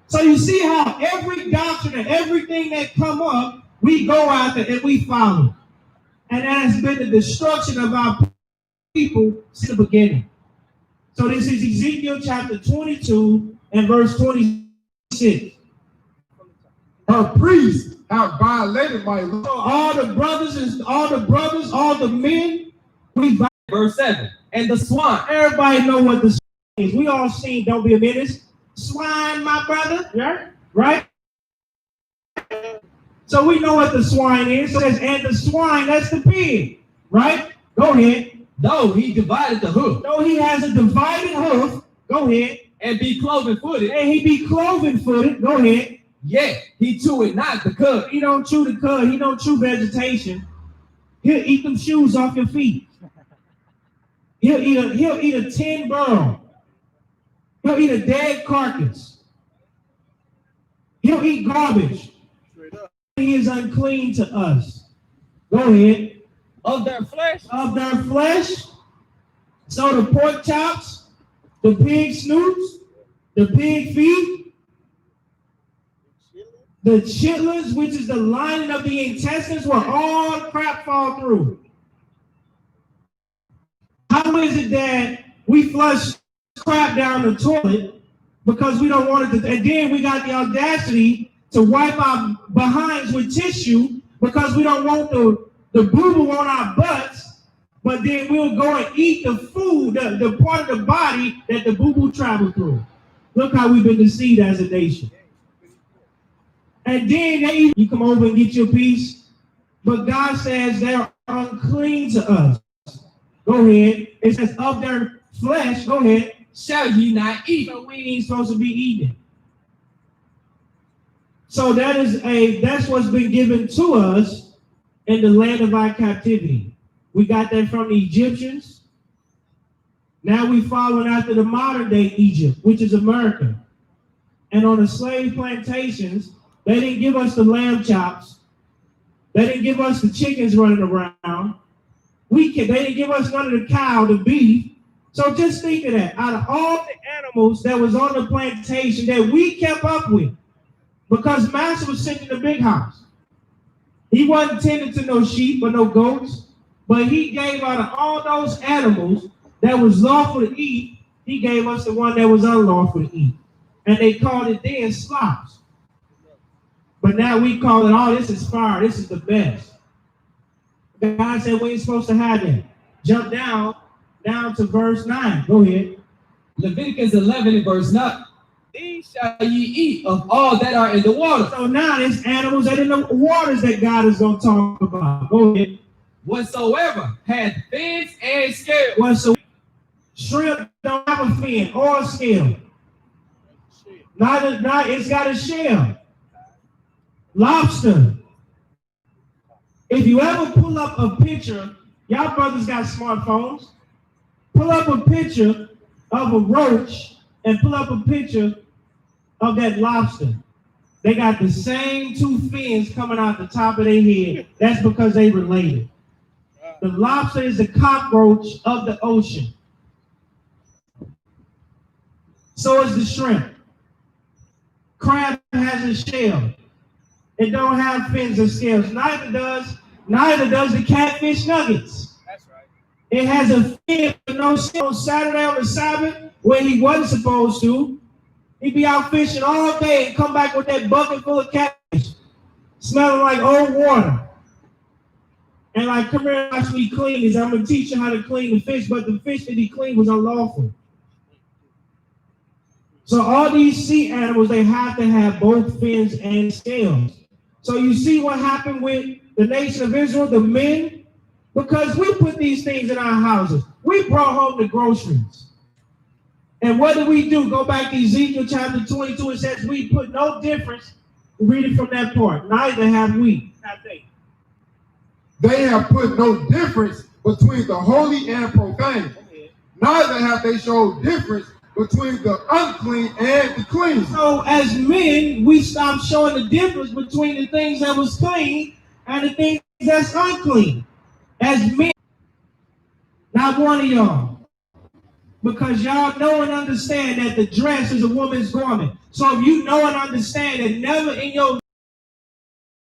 So you see how every doctrine and everything that come up, we go after and we follow. And that has been the destruction of our people since the beginning. So this is Ezekiel chapter 22 and verse 26. Her priests have violated my law. So all the brothers, all the men, we violate. Verse 7. And the swine. Everybody know what the swine is. We all seen Don't Be a Menace. Swine, my brother. Yeah. Right? So we know what the swine is. So it says, and the swine, that's the pig. Right? Go ahead. Though he divided the hoof. Though he has a divided hoof. Go ahead. And be cloven footed. And he be cloven footed. Go ahead. Yet he cheweth not the cud. He don't chew the cud. He don't chew vegetation. He'll eat them shoes off your feet. He'll eat a tin burrow. He'll eat a dead carcass. He'll eat garbage. He is unclean to us. Go ahead. Of their flesh. Of their flesh. So the pork chops, the pig snoops, the pig feet, the chitlins, which is the lining of the intestines where all crap fall through. How is it that we flush crap down the toilet because we don't want it to, and then we got the audacity to wipe our behinds with tissue because we don't want the boo-boo on our butts, but then we'll go and eat the food, the part of the body that the boo-boo traveled through. Look how we've been deceived as a nation. And then you come over and get your piece, but God says they're unclean to us. Go ahead. It says of their flesh, go ahead, shall ye not eat. So we ain't supposed to be eating. So that's what's been given to us in the land of our captivity. We got that from the Egyptians. Now we following after the modern day Egypt, which is America. And on the slave plantations, they didn't give us the lamb chops. They didn't give us the chickens running around. They didn't give us none of the cow, the beef. So just think of that. Out of all the animals that was on the plantation that we kept up with, because Master was sitting in the big house. He wasn't tending to no sheep or no goats, but he gave out of all those animals that was lawful to eat, he gave us the one that was unlawful to eat. And they called it then slops. But now we call it, oh, this is fire. This is the best. God said we ain't supposed to have that. Jump down to verse 9. Go ahead. Leviticus 11 and verse 9. These shall ye eat of all that are in the water. So now it's animals that in the waters that God is going to talk about. Go ahead. Whatsoever hath fins and scales. Whatsoever. Shrimp don't have a fin or a scale. It's got a shell. Lobster. If you ever pull up a picture, y'all brothers got smartphones. Pull up a picture of a roach and pull up a picture of that lobster. They got the same two fins coming out the top of their head. That's because they related. The lobster is the cockroach of the ocean. So is the shrimp. Crab has a shell. It don't have fins or scales. Neither does the catfish nuggets. That's right. It has a fin but no scale. On Saturday on the Sabbath, when he wasn't supposed to, he'd be out fishing all day and come back with that bucket full of catfish, smelling like old water. And like, come here and watch me clean this. I'm gonna teach you how to clean the fish, but the fish that he cleaned was unlawful. So all these sea animals, they have to have both fins and scales. So you see what happened with the nation of Israel, the men? Because we put these things in our houses. We brought home the groceries. And what do we do? Go back to Ezekiel chapter 22. It says we put no difference. Read it from that part. Neither have we. They have put no difference between the holy and profane. Neither have they showed difference between the unclean and the clean. So as men, we stopped showing the difference between the things that was clean and the things that's unclean. As men, not one of y'all. Because y'all know and understand that the dress is a woman's garment. So if you know and understand that never in your life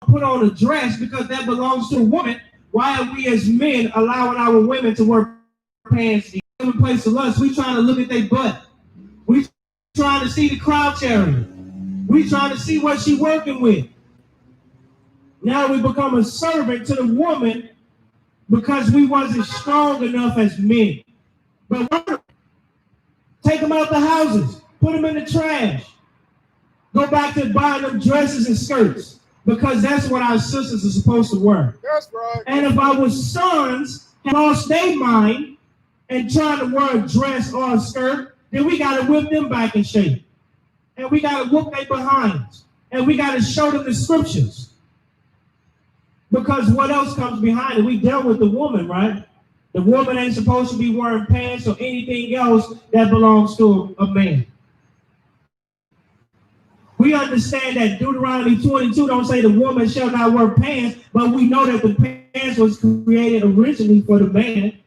put on a dress because that belongs to a woman, why are we as men allowing our women to wear pants? In a place of lust, we trying to look at their butt. We trying to see the crotch area. We trying to see what she working with. Now we become a servant to the woman because we wasn't strong enough as men. But take them out the houses. Put them in the trash. Go back to buying them dresses and skirts because that's what our sisters are supposed to wear. That's right. And if our sons have lost their mind and trying to wear a dress or a skirt, then we got to whip them back in shape. And we got to whoop their behinds. And we got to show them the scriptures. Because what else comes behind it? We dealt with the woman, right? The woman ain't supposed to be wearing pants or anything else that belongs to a man. We understand that Deuteronomy 22 don't say the woman shall not wear pants, but we know that the pants was created originally for the man.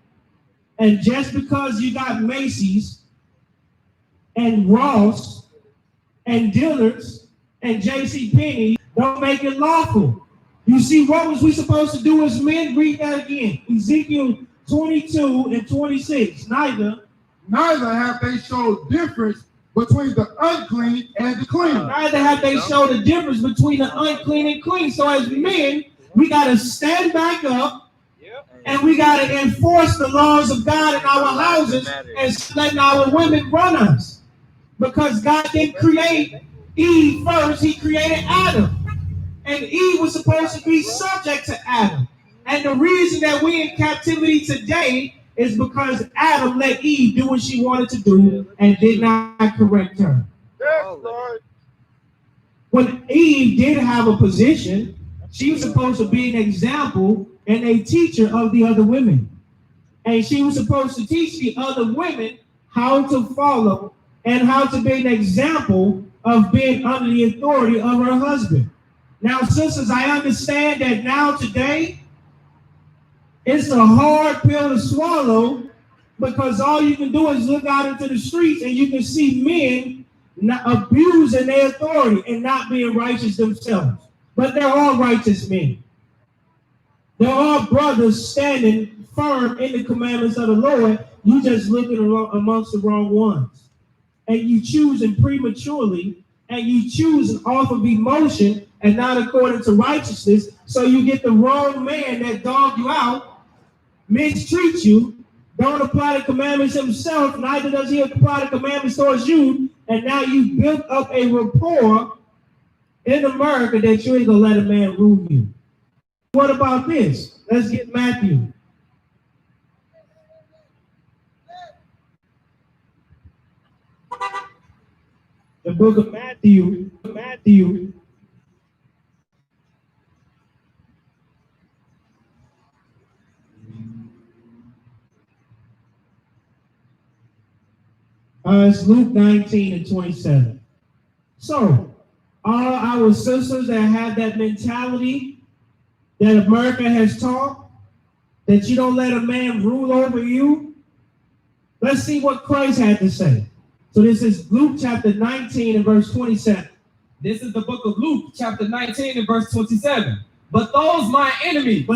And just because you got Macy's and Ross and Dillard's and JCPenney don't make it lawful. You see, what was we supposed to do as men? Read that again. Ezekiel 22 and 26. Neither have they showed difference between the unclean and the clean. Neither have they showed the difference between the unclean and clean. So as men, we got to stand back up and we got to enforce the laws of God in our houses and letting our women run us. Because God didn't create Eve first, he created Adam. And Eve was supposed to be subject to Adam. And the reason that we're in captivity today is because Adam let Eve do what she wanted to do and did not correct her. That's right. When Eve did have a position, she was supposed to be an example and a teacher of the other women. And she was supposed to teach the other women how to follow and how to be an example of being under the authority of her husband. Now, sisters, I understand that now today, it's a hard pill to swallow because all you can do is look out into the streets and you can see men abusing their authority and not being righteous themselves. But they're all righteous men. They're all brothers standing firm in the commandments of the Lord. You just looking amongst the wrong ones. And you choosing prematurely and you choosing off of emotion and not according to righteousness. So you get the wrong man that dog you out, mistreat you, don't apply the commandments himself, neither does he apply the commandments towards you, and now you built up a rapport in America that you ain't gonna let a man rule you. What about this? Let's get Matthew. The book of Matthew. It's Luke 19 and 27. So, all our sisters that have that mentality that America has taught, that you don't let a man rule over you, let's see what Christ had to say. So this is Luke chapter 19 and verse 27. This is the book of Luke, chapter 19 and verse 27. But those my enemies,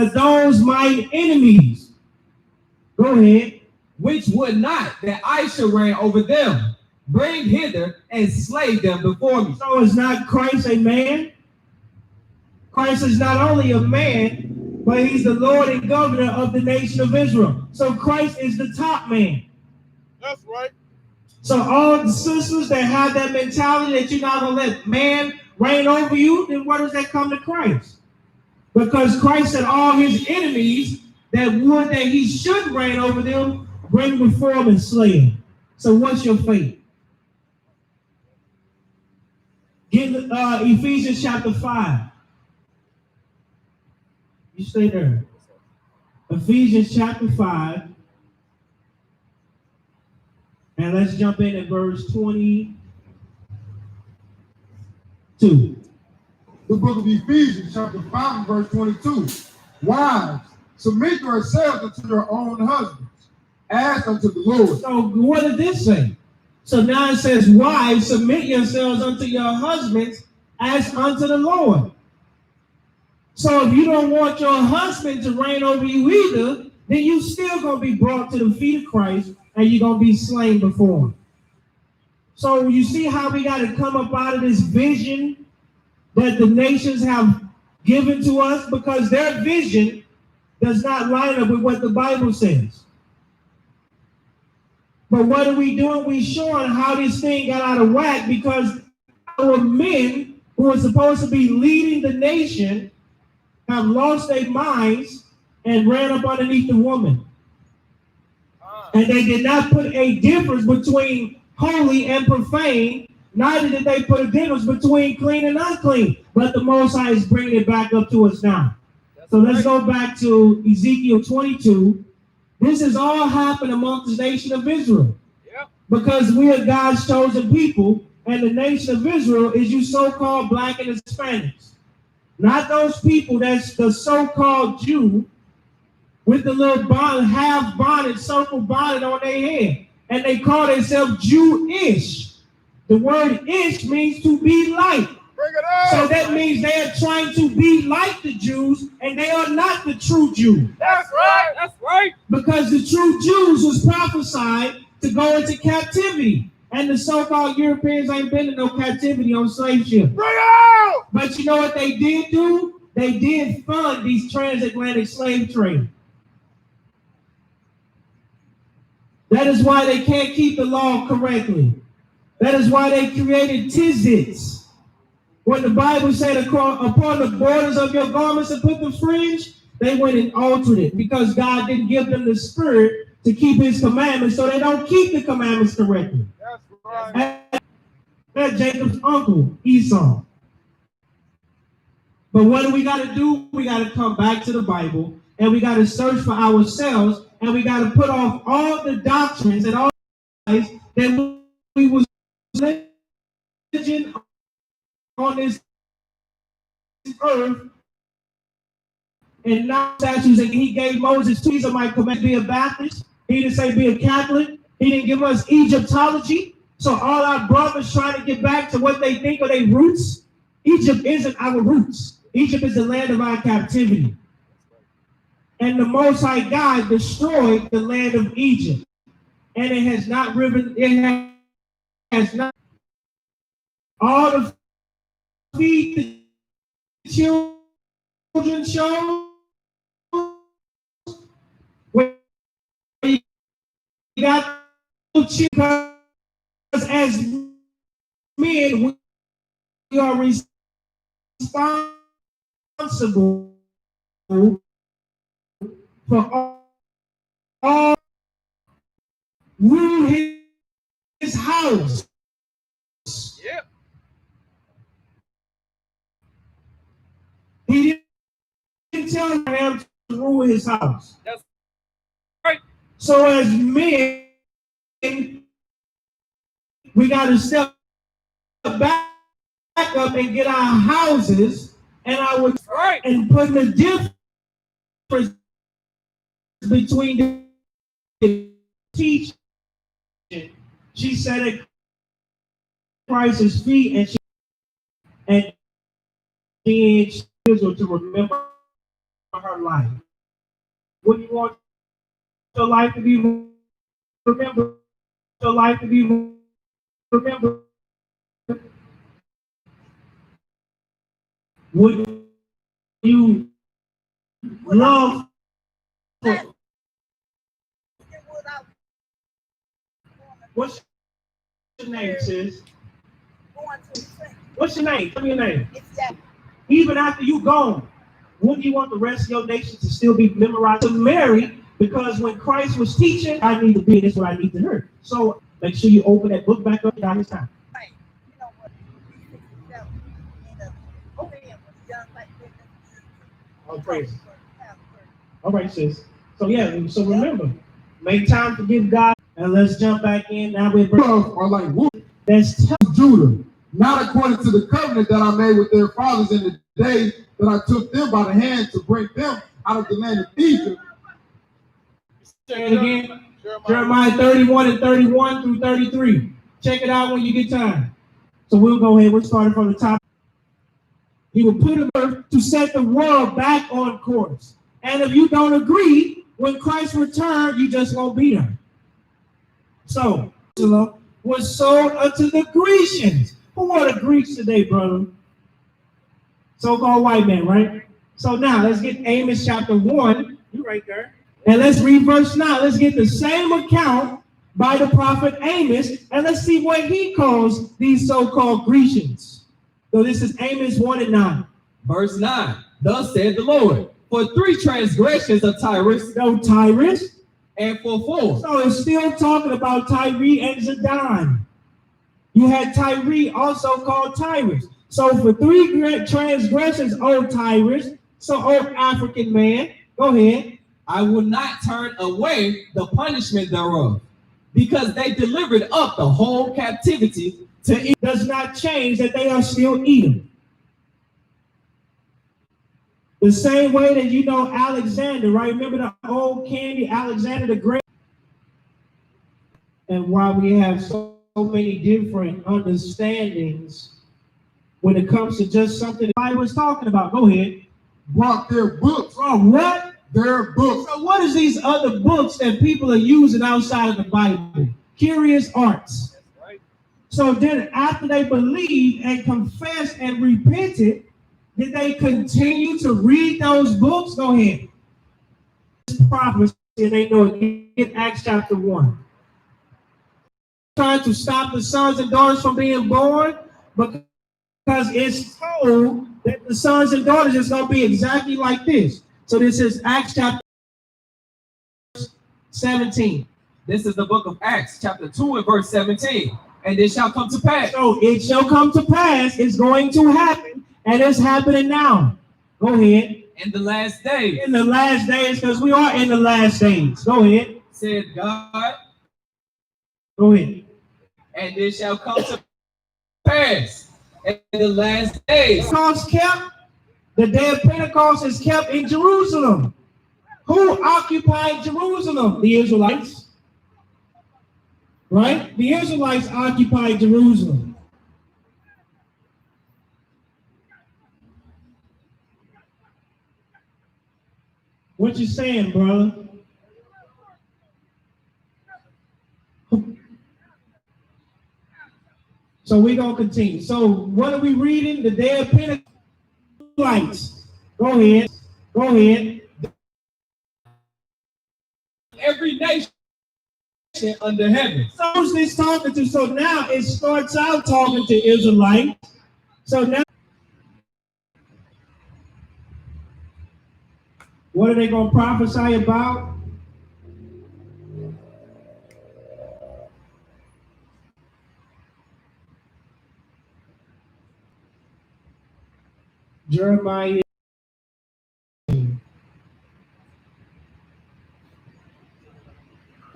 Go ahead. which would not that I should reign over them, bring hither and slay them before me. So is not Christ a man? Christ is not only a man, but he's the Lord and governor of the nation of Israel. So Christ is the top man. That's right. So all the sisters that have that mentality that you're not going to let man reign over you, then what does that come to Christ? Because Christ said all his enemies that he should reign over them, bring before him and slay him. So what's your fate? Get Ephesians chapter 5. You stay there. Ephesians chapter 5. And let's jump in at verse 22. The book of Ephesians, chapter 5, and verse 22. Wives, submit yourselves unto your own husbands, as unto the Lord. So what did this say? So now it says, wives, submit yourselves unto your husbands as unto the Lord. So if you don't want your husband to reign over you either, then you still going to be brought to the feet of Christ and you're going to be slain before him. So you see how we got to come up out of this vision that the nations have given to us, because their vision does not line up with what the Bible says. But what are we doing? We're showing how this thing got out of whack, because our men who are supposed to be leading the nation have lost their minds and ran up underneath the woman. And they did not put a difference between holy and profane, neither did they put a difference between clean and unclean. But the Most High is bringing it back up to us now. So let's go back to Ezekiel 22. This has all happened amongst the nation of Israel. Yep. Because we are God's chosen people, and the nation of Israel is you so-called black and Hispanics. Not those people that's the so-called Jew with the little bonnet, half bonnet, circle bonnet on their head. And they call themselves Jewish. The word ish means to be like. Bring it up. So that means they are trying to be like the Jews, and they are not the true Jew. That's right. That's right. Because the true Jews was prophesied to go into captivity. And the so-called Europeans ain't been in no captivity on slave ships. Bring it out. But you know what they did do? They did fund these transatlantic slave trade. That is why they can't keep the law correctly. That is why they created tizits. When the Bible said upon the borders of your garments and put the fringe, they went and altered it because God didn't give them the spirit to keep his commandments, so they don't keep the commandments correctly. That's right. That's Jacob's uncle, Esau. But what do we got to do? We got to come back to the Bible, and we got to search for ourselves, and we got to put off all the doctrines and all the lies that we was religion on this earth, and not statues. And he gave Moses two. These are my commands: be a Baptist. He didn't say be a Catholic. He didn't give us Egyptology. So all our brothers trying to get back to what they think are their roots. Egypt isn't our roots. Egypt is the land of our captivity. And the Most High God destroyed the land of Egypt. And it has not all the feed the children shows where you got children, because as men we are responsible for all rule his house. Yep. He didn't tell Abraham to rule his house. That's right. So as men, we got to step back up and get our houses and Right. and put the difference between the teaching. She sat at Christ's feet and she to remember her life. What do you want your life to be remembered? Your life to be remembered? Would you love for, what's your name, sis? What's your name? Tell me your name. Even after you gone, wouldn't you want the rest of your nation to still be memorized? To Mary, because when Christ was teaching, I need to be, this is what I need to hear. So make sure you open that book back up down his time. Oh, praise. All right, sis. So yeah, so remember, make time to give God, and let's jump back in. Now we're Are like wolves. that's Judah, not according to the covenant that I made with their fathers in the day that I took them by the hand to bring them out of the land of Egypt. Say it again. Jeremiah 31 and 31 through 33. Check it out when you get time. So we'll go ahead. We're starting from the top. He will put him earth to set the world back on course. And if you don't agree, when Christ returns, you just won't be there. So, was sold unto the Grecians. Who are the Greeks today, brother? So-called white man, right? So now let's get Amos chapter 1. You right there. And let's read verse 9. Let's get the same account by the prophet Amos, and let's see what he calls these so-called Grecians. So this is Amos 1 and 9. Verse 9. Thus said the Lord, for 3 transgressions of Tyrus, No Tyrus. and for 4. So it's still talking about Tyre and Zidon. You had Tyre, also called Tyrus. So for 3 transgressions, O Tyrus, so O African man, go ahead. I will not turn away the punishment thereof, because they delivered up the whole captivity to Egypt. Does not change that they are still Edom. The same way that you know Alexander, right? Remember the old candy, Alexander the Great? And while we have so many different understandings when it comes to just something I was talking about, go ahead. Brought their books. Oh, what? Their books. So what is these other books that people are using outside of the Bible? Curious arts. Right. So then after they believed and confessed and repented, did they continue to read those books? Go ahead. Prophecy, and they know it in Acts chapter 1. Trying to stop the sons and daughters from being born, because it's told that the sons and daughters is going to be exactly like this. So this is Acts chapter 17. This is the book of Acts, chapter 2 and verse 17. And it shall come to pass. So it shall come to pass, it's going to happen, and it's happening now. Go ahead. In the last day, In the last days, because we are in the last days. Go ahead. said God, Go ahead. and it shall come to pass in the last days. Pentecost kept, the day of Pentecost is kept in Jerusalem. Who occupied Jerusalem? The Israelites. Right? The Israelites occupied Jerusalem. What you saying, brother? So we're going to continue. So what are we reading? The day of Pentecost. Go ahead. Go ahead. Every nation under heaven. So who's this talking to? So now it starts out talking to Israelites. So now, what are they going to prophesy about? Jeremiah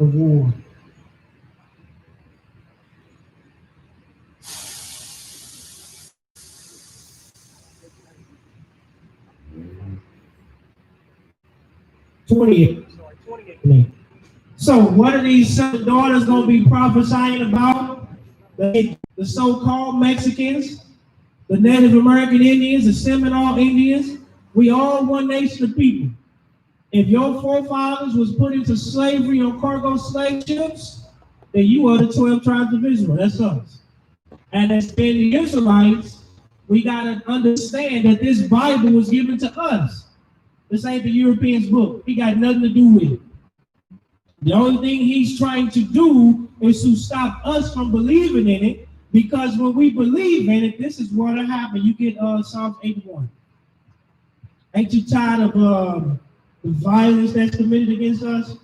of war. So what are these sons and daughters going to be prophesying about? The so-called Mexicans, the Native American Indians, the Seminole Indians. We all one nation of people. If your forefathers was put into slavery on cargo slave ships, then you are the 12 tribes of Israel. That's us. And as being the Israelites, we got to understand that this Bible was given to us. This ain't the Europeans' book. He got nothing to do with it. The only thing he's trying to do is to stop us from believing in it, because when we believe in it, this is what'll happen. You get Psalms 81. Ain't you tired of the violence that's committed against us?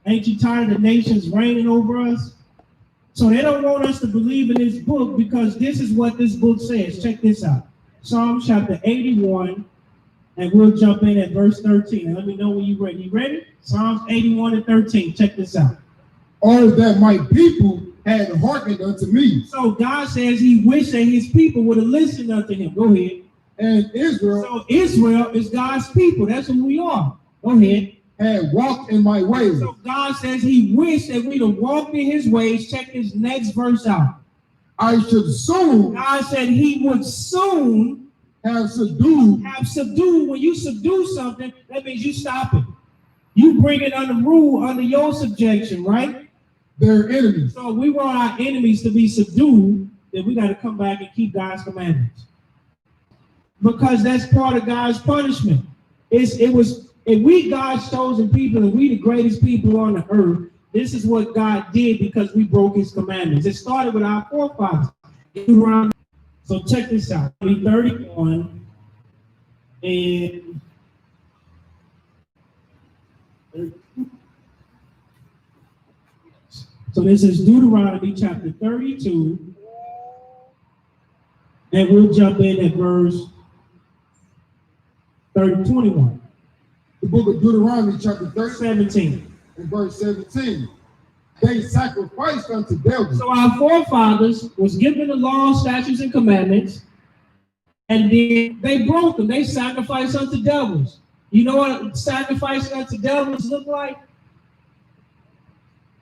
Ain't you tired of the nations reigning over us? So they don't want us to believe in this book, because this is what this book says. Check this out. Psalm chapter 81, and we'll jump in at verse 13. Let me know when you're ready. You ready? Psalms 81 and 13. Check this out. Oh, that my people had hearkened unto me. So God says he wished that his people would have listened unto him. Go ahead. And Israel So Israel is God's people. That's who we are. Go ahead. had walked in my ways. So God says he wished that we'd have walked in his ways. Check this next verse out. I should soon God said he would soon have subdued When you subdue something, that means you stop it. You bring it under rule, under your subjection, right? their enemies. So we want our enemies to be subdued, then we got to come back and keep God's commandments. Because that's part of God's punishment. If we God's chosen people and we the greatest people on the earth, this is what God did because we broke his commandments. It started with our forefathers. So check this out. 31 and so this is Deuteronomy chapter 32, and we'll jump in at verse 21. The book of Deuteronomy chapter 30 17. and verse 17. They sacrificed unto devils. So our forefathers was given the law, statutes, and commandments, and then they broke them. They sacrificed unto devils. You know what sacrificing unto devils look like?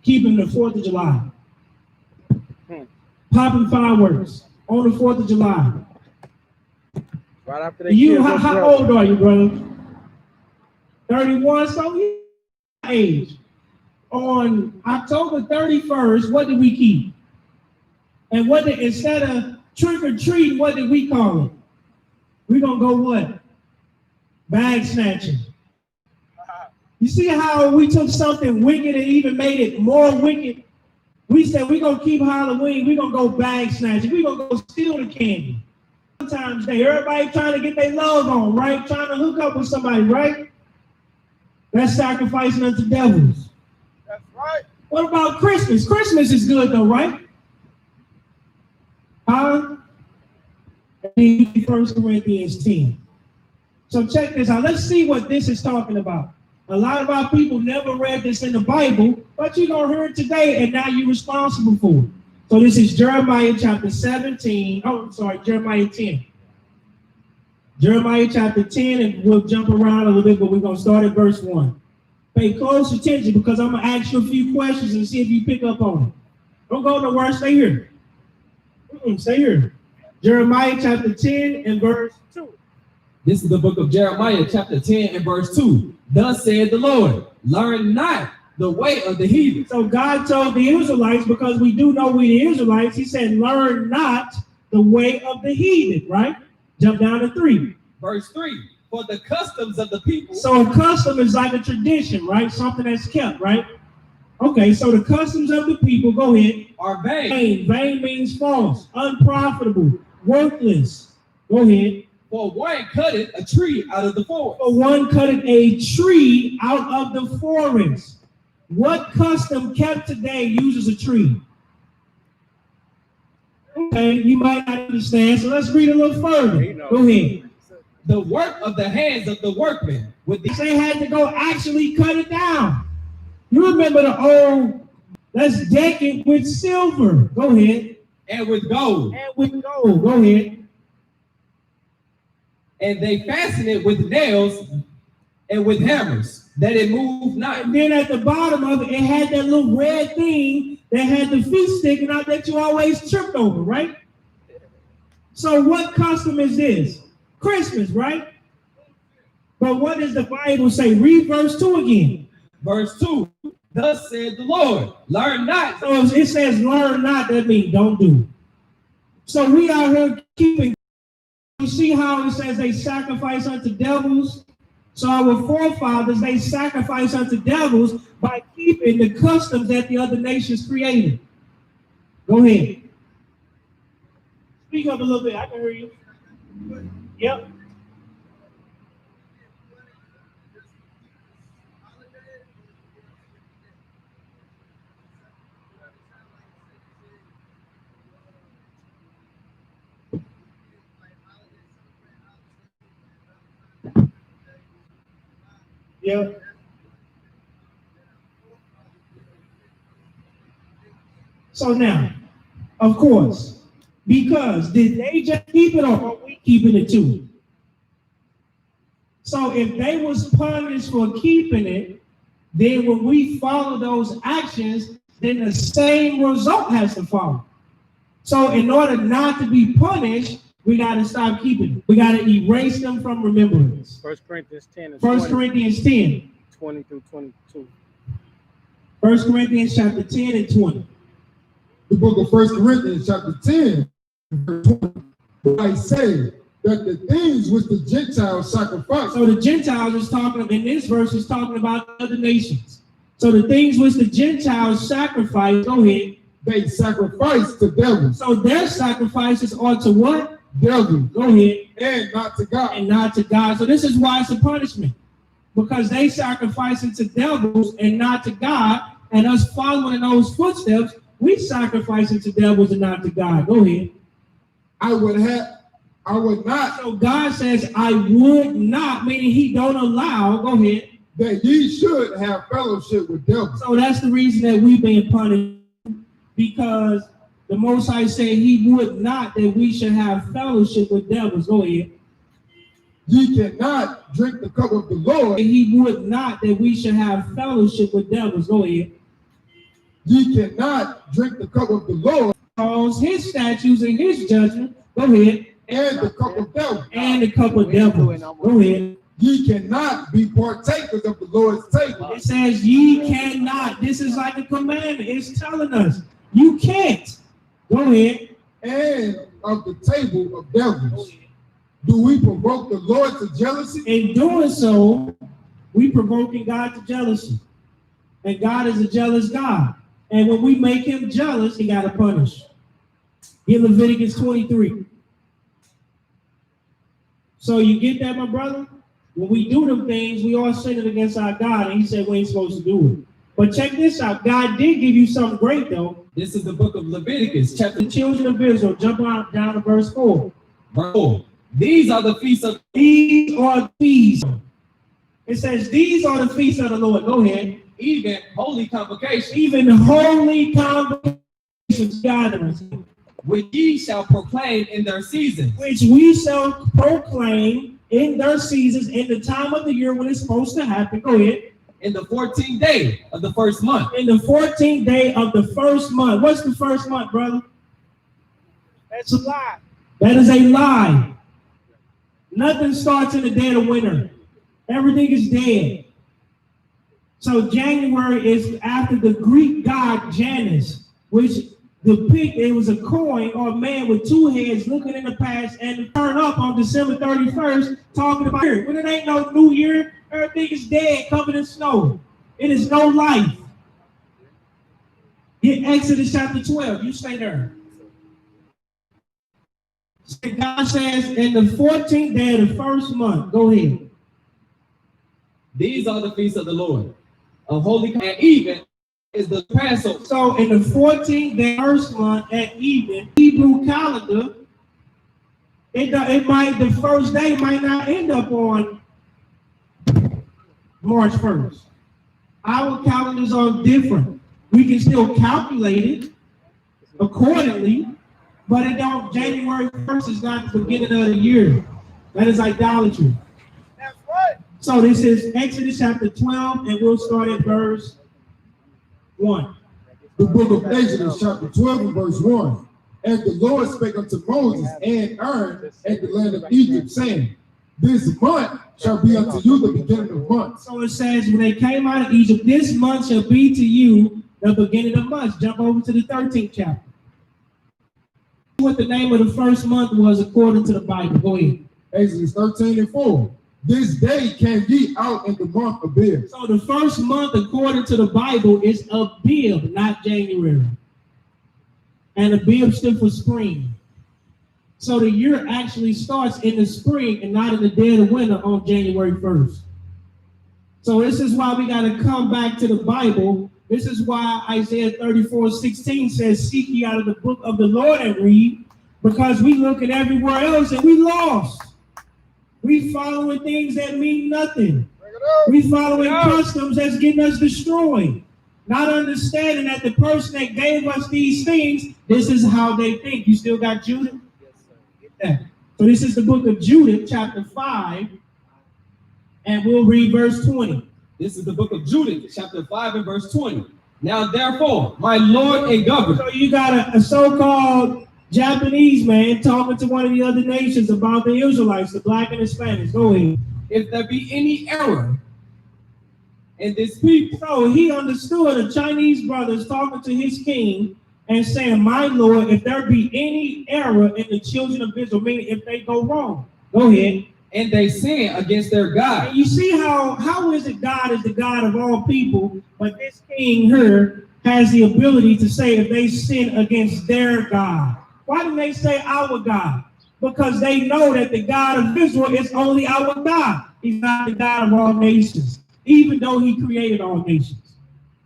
Keeping the 4th of July. Popping fireworks on the 4th of July. Right after they You, killed how their old are you, brother? 31, so you age. On October 31st, what did we keep? And instead of trick or treat, what did we call it? We're gonna go what? Bag snatching. You see how we took something wicked and even made it more wicked? We said we're gonna keep Halloween, we're gonna go bag snatching, we're gonna go steal the candy. Sometimes everybody trying to get their love on, right? Trying to hook up with somebody, right? That's sacrificing unto devils. That's right. What about Christmas? Christmas is good though, right? Huh? 1 Corinthians 10. So check this out. Let's see what this is talking about. A lot of our people never read this in the Bible, but you're going to hear it today, and now you're responsible for it. So this is Jeremiah chapter 17. Oh, I'm sorry, Jeremiah 10. Jeremiah chapter 10, and we'll jump around a little bit, but we're going to start at verse 1. Pay close attention because I'm going to ask you a few questions and see if you pick up on it. Don't go nowhere. Stay here. Stay here. Jeremiah chapter 10 and verse 2. This is the book of Jeremiah, chapter 10 and verse 2. Thus said the Lord, learn not the way of the heathen. So God told the Israelites, because we do know we the Israelites, he said, learn not the way of the heathen, right? Jump down to 3. Verse 3, for the customs of the people. So a custom is like a tradition, right? Something that's kept, right? Okay, so the customs of the people, go ahead. Are vain. Vain means false, unprofitable, worthless. Go ahead. For one cutteth a tree out of the forest. For one cutteth a tree out of the forest. What custom kept today uses a tree? Okay, you might not understand, so let's read a little further. Go ahead. The work of the hands of the workmen. They had to go actually cut it down. You remember the old, let's deck it with silver. Go ahead. and with gold, And with gold. Go ahead. and they fasten it with nails and with hammers, that it move not. And then at the bottom of it, it had that little red thing that had the feet sticking out that you always tripped over, right? So what custom is this? Christmas, right? But what does the Bible say? Read verse 2 again. Verse 2, thus said the Lord, learn not. So if it says learn not, that means don't do. So we out here keeping, you see how it says they sacrifice unto devils? So our forefathers, they sacrifice unto devils by keeping the customs that the other nations created. Go ahead. Speak up a little bit, I can hear you. Yep. Yeah. So now, of course, because did they just keep it or are we keeping it too? So if they was punished for keeping it, then when we follow those actions, then the same result has to follow. So in order not to be punished, we got to stop keeping it. We got to erase them from remembrance. 1 Corinthians 10 and 1 20, Corinthians 10. 20 through 22. 1 Corinthians chapter 10 and 20. The book of 1 Corinthians chapter 10, verse 20. I say that the things which the Gentiles sacrifice, So the Gentiles is talking, in this verse is talking about other nations. So the things which the Gentiles sacrifice, go ahead. they sacrifice to devils, So their sacrifices are to what? devils, Go ahead. and not to God. And not to God. So this is why it's a punishment. Because they sacrificing to devils and not to God, and us following in those footsteps, we sacrificing to devils and not to God. Go ahead. I would not So God says, I would not, meaning he don't allow, go ahead. that ye should have fellowship with devils. So that's the reason that we've been punished, because the Most High said he would not that we should have fellowship with devils. Go ahead. Ye cannot drink the cup of the Lord. He would not that we should have fellowship with devils. Go ahead. Ye cannot drink the cup of the Lord Cause his statutes and his judgment. Go ahead. and the cup of devils. And the cup of devils. Go ahead. Ye cannot be partakers of the Lord's table. It says ye cannot. This is like a commandment. It's telling us you can't. Go ahead. And of the table of devils. Do we provoke the Lord to jealousy? In doing so, we provoking God to jealousy. And God is a jealous God. And when we make him jealous, he got to punish. Get Leviticus 23. So you get that, my brother? When we do them things, we are sinning against our God. And he said we ain't supposed to do it. But check this out. God did give you something great, though. This is the book of Leviticus, chapter The children of Israel, jump on down to verse 4. 4. These are the feasts of These are feasts. It says, these are the feasts of the Lord. Go ahead. even holy convocation, Even holy convocations, gatherings, which ye shall proclaim in their seasons. which we shall proclaim in their seasons, in the time of the year when it's supposed to happen. Go ahead. In the 14th day of the first month. In the 14th day of the first month. What's the first month, brother? That's a lie. That is a lie. Nothing starts in the dead of winter. Everything is dead. So January is after the Greek god Janus, which depicted it was a coin or a man with two heads looking in the past and turn up on December 31st talking about it. When it ain't no new year, everything is dead, covered in snow. It is no life. Get Exodus chapter 12. You stay there. God says in the 14th day of the first month. Go ahead. These are the feasts of the Lord, of holy, and even is the Passover. So in the 14th day, first month at evening, Hebrew calendar, the first day might not end up on March 1st. Our calendars are different. We can still calculate it accordingly, but it don't. January 1st is not the beginning of the year. That is idolatry. That's right. So this is Exodus chapter 12, and we'll start at verse 1. The book of Exodus, chapter 12, and verse 1. And the Lord spake unto Moses and Aaron at the land of Egypt, saying, This month shall be unto you the beginning of months. So it says, when they came out of Egypt, this month shall be to you the beginning of months. Jump over to the 13th chapter. What the name of the first month was according to the Bible. Go ahead. Exodus 13 and 4. This day came ye out in the month of Abib. So the first month, according to the Bible, is Abib, not January. And Abib stood for spring. So the year actually starts in the spring and not in the dead of winter on January 1st. So this is why we got to come back to the Bible. This is why Isaiah 34:16 says, Seek ye out of the book of the Lord and read, because we looking everywhere else and we lost. We following things that mean nothing. We following customs that's getting us destroyed. Not understanding that the person that gave us these things, this is how they think. You still got Judah? Yes, sir. Get that. So this is the book of Judah, chapter 5, and we'll read verse 20. This is the book of Judith, chapter 5 and verse 20. Now therefore, my Lord and governor. So you got a so-called Japanese man talking to one of the other nations about the Israelites, the black and the Spanish. Go ahead. If there be any error in this people, So he understood a Chinese brother is talking to his king and saying, my Lord, if there be any error in the children of Israel, meaning if they go wrong. Go ahead. and they sin against their God. And you see how is it God is the God of all people, but this king here has the ability to say if they sin against their God. Why do they say our God? Because they know that the God of Israel is only our God. He's not the God of all nations, even though he created all nations.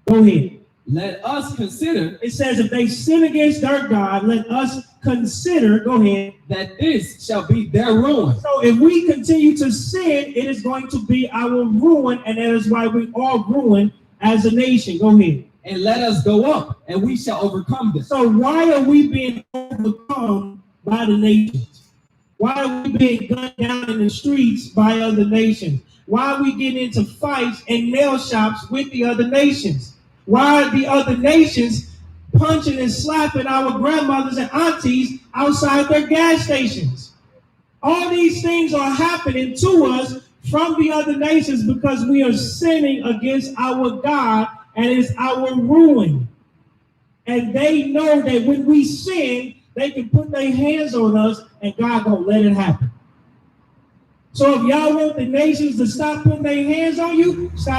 Go ahead. Let us consider It says if they sin against their God, let us consider, go ahead. that this shall be their ruin. So if we continue to sin, it is going to be our ruin, and that is why we all ruin as a nation. Go ahead. And let us go up, and we shall overcome them. So why are we being overcome by the nations? Why are we being gunned down in the streets by other nations? Why are we getting into fights and nail shops with the other nations? Why are the other nations punching and slapping our grandmothers and aunties outside their gas stations? All these things are happening to us from the other nations because we are sinning against our God, and it's our ruin. And they know that when we sin, they can put their hands on us and God gonna let it happen. So if y'all want the nations to stop putting their hands on you, stop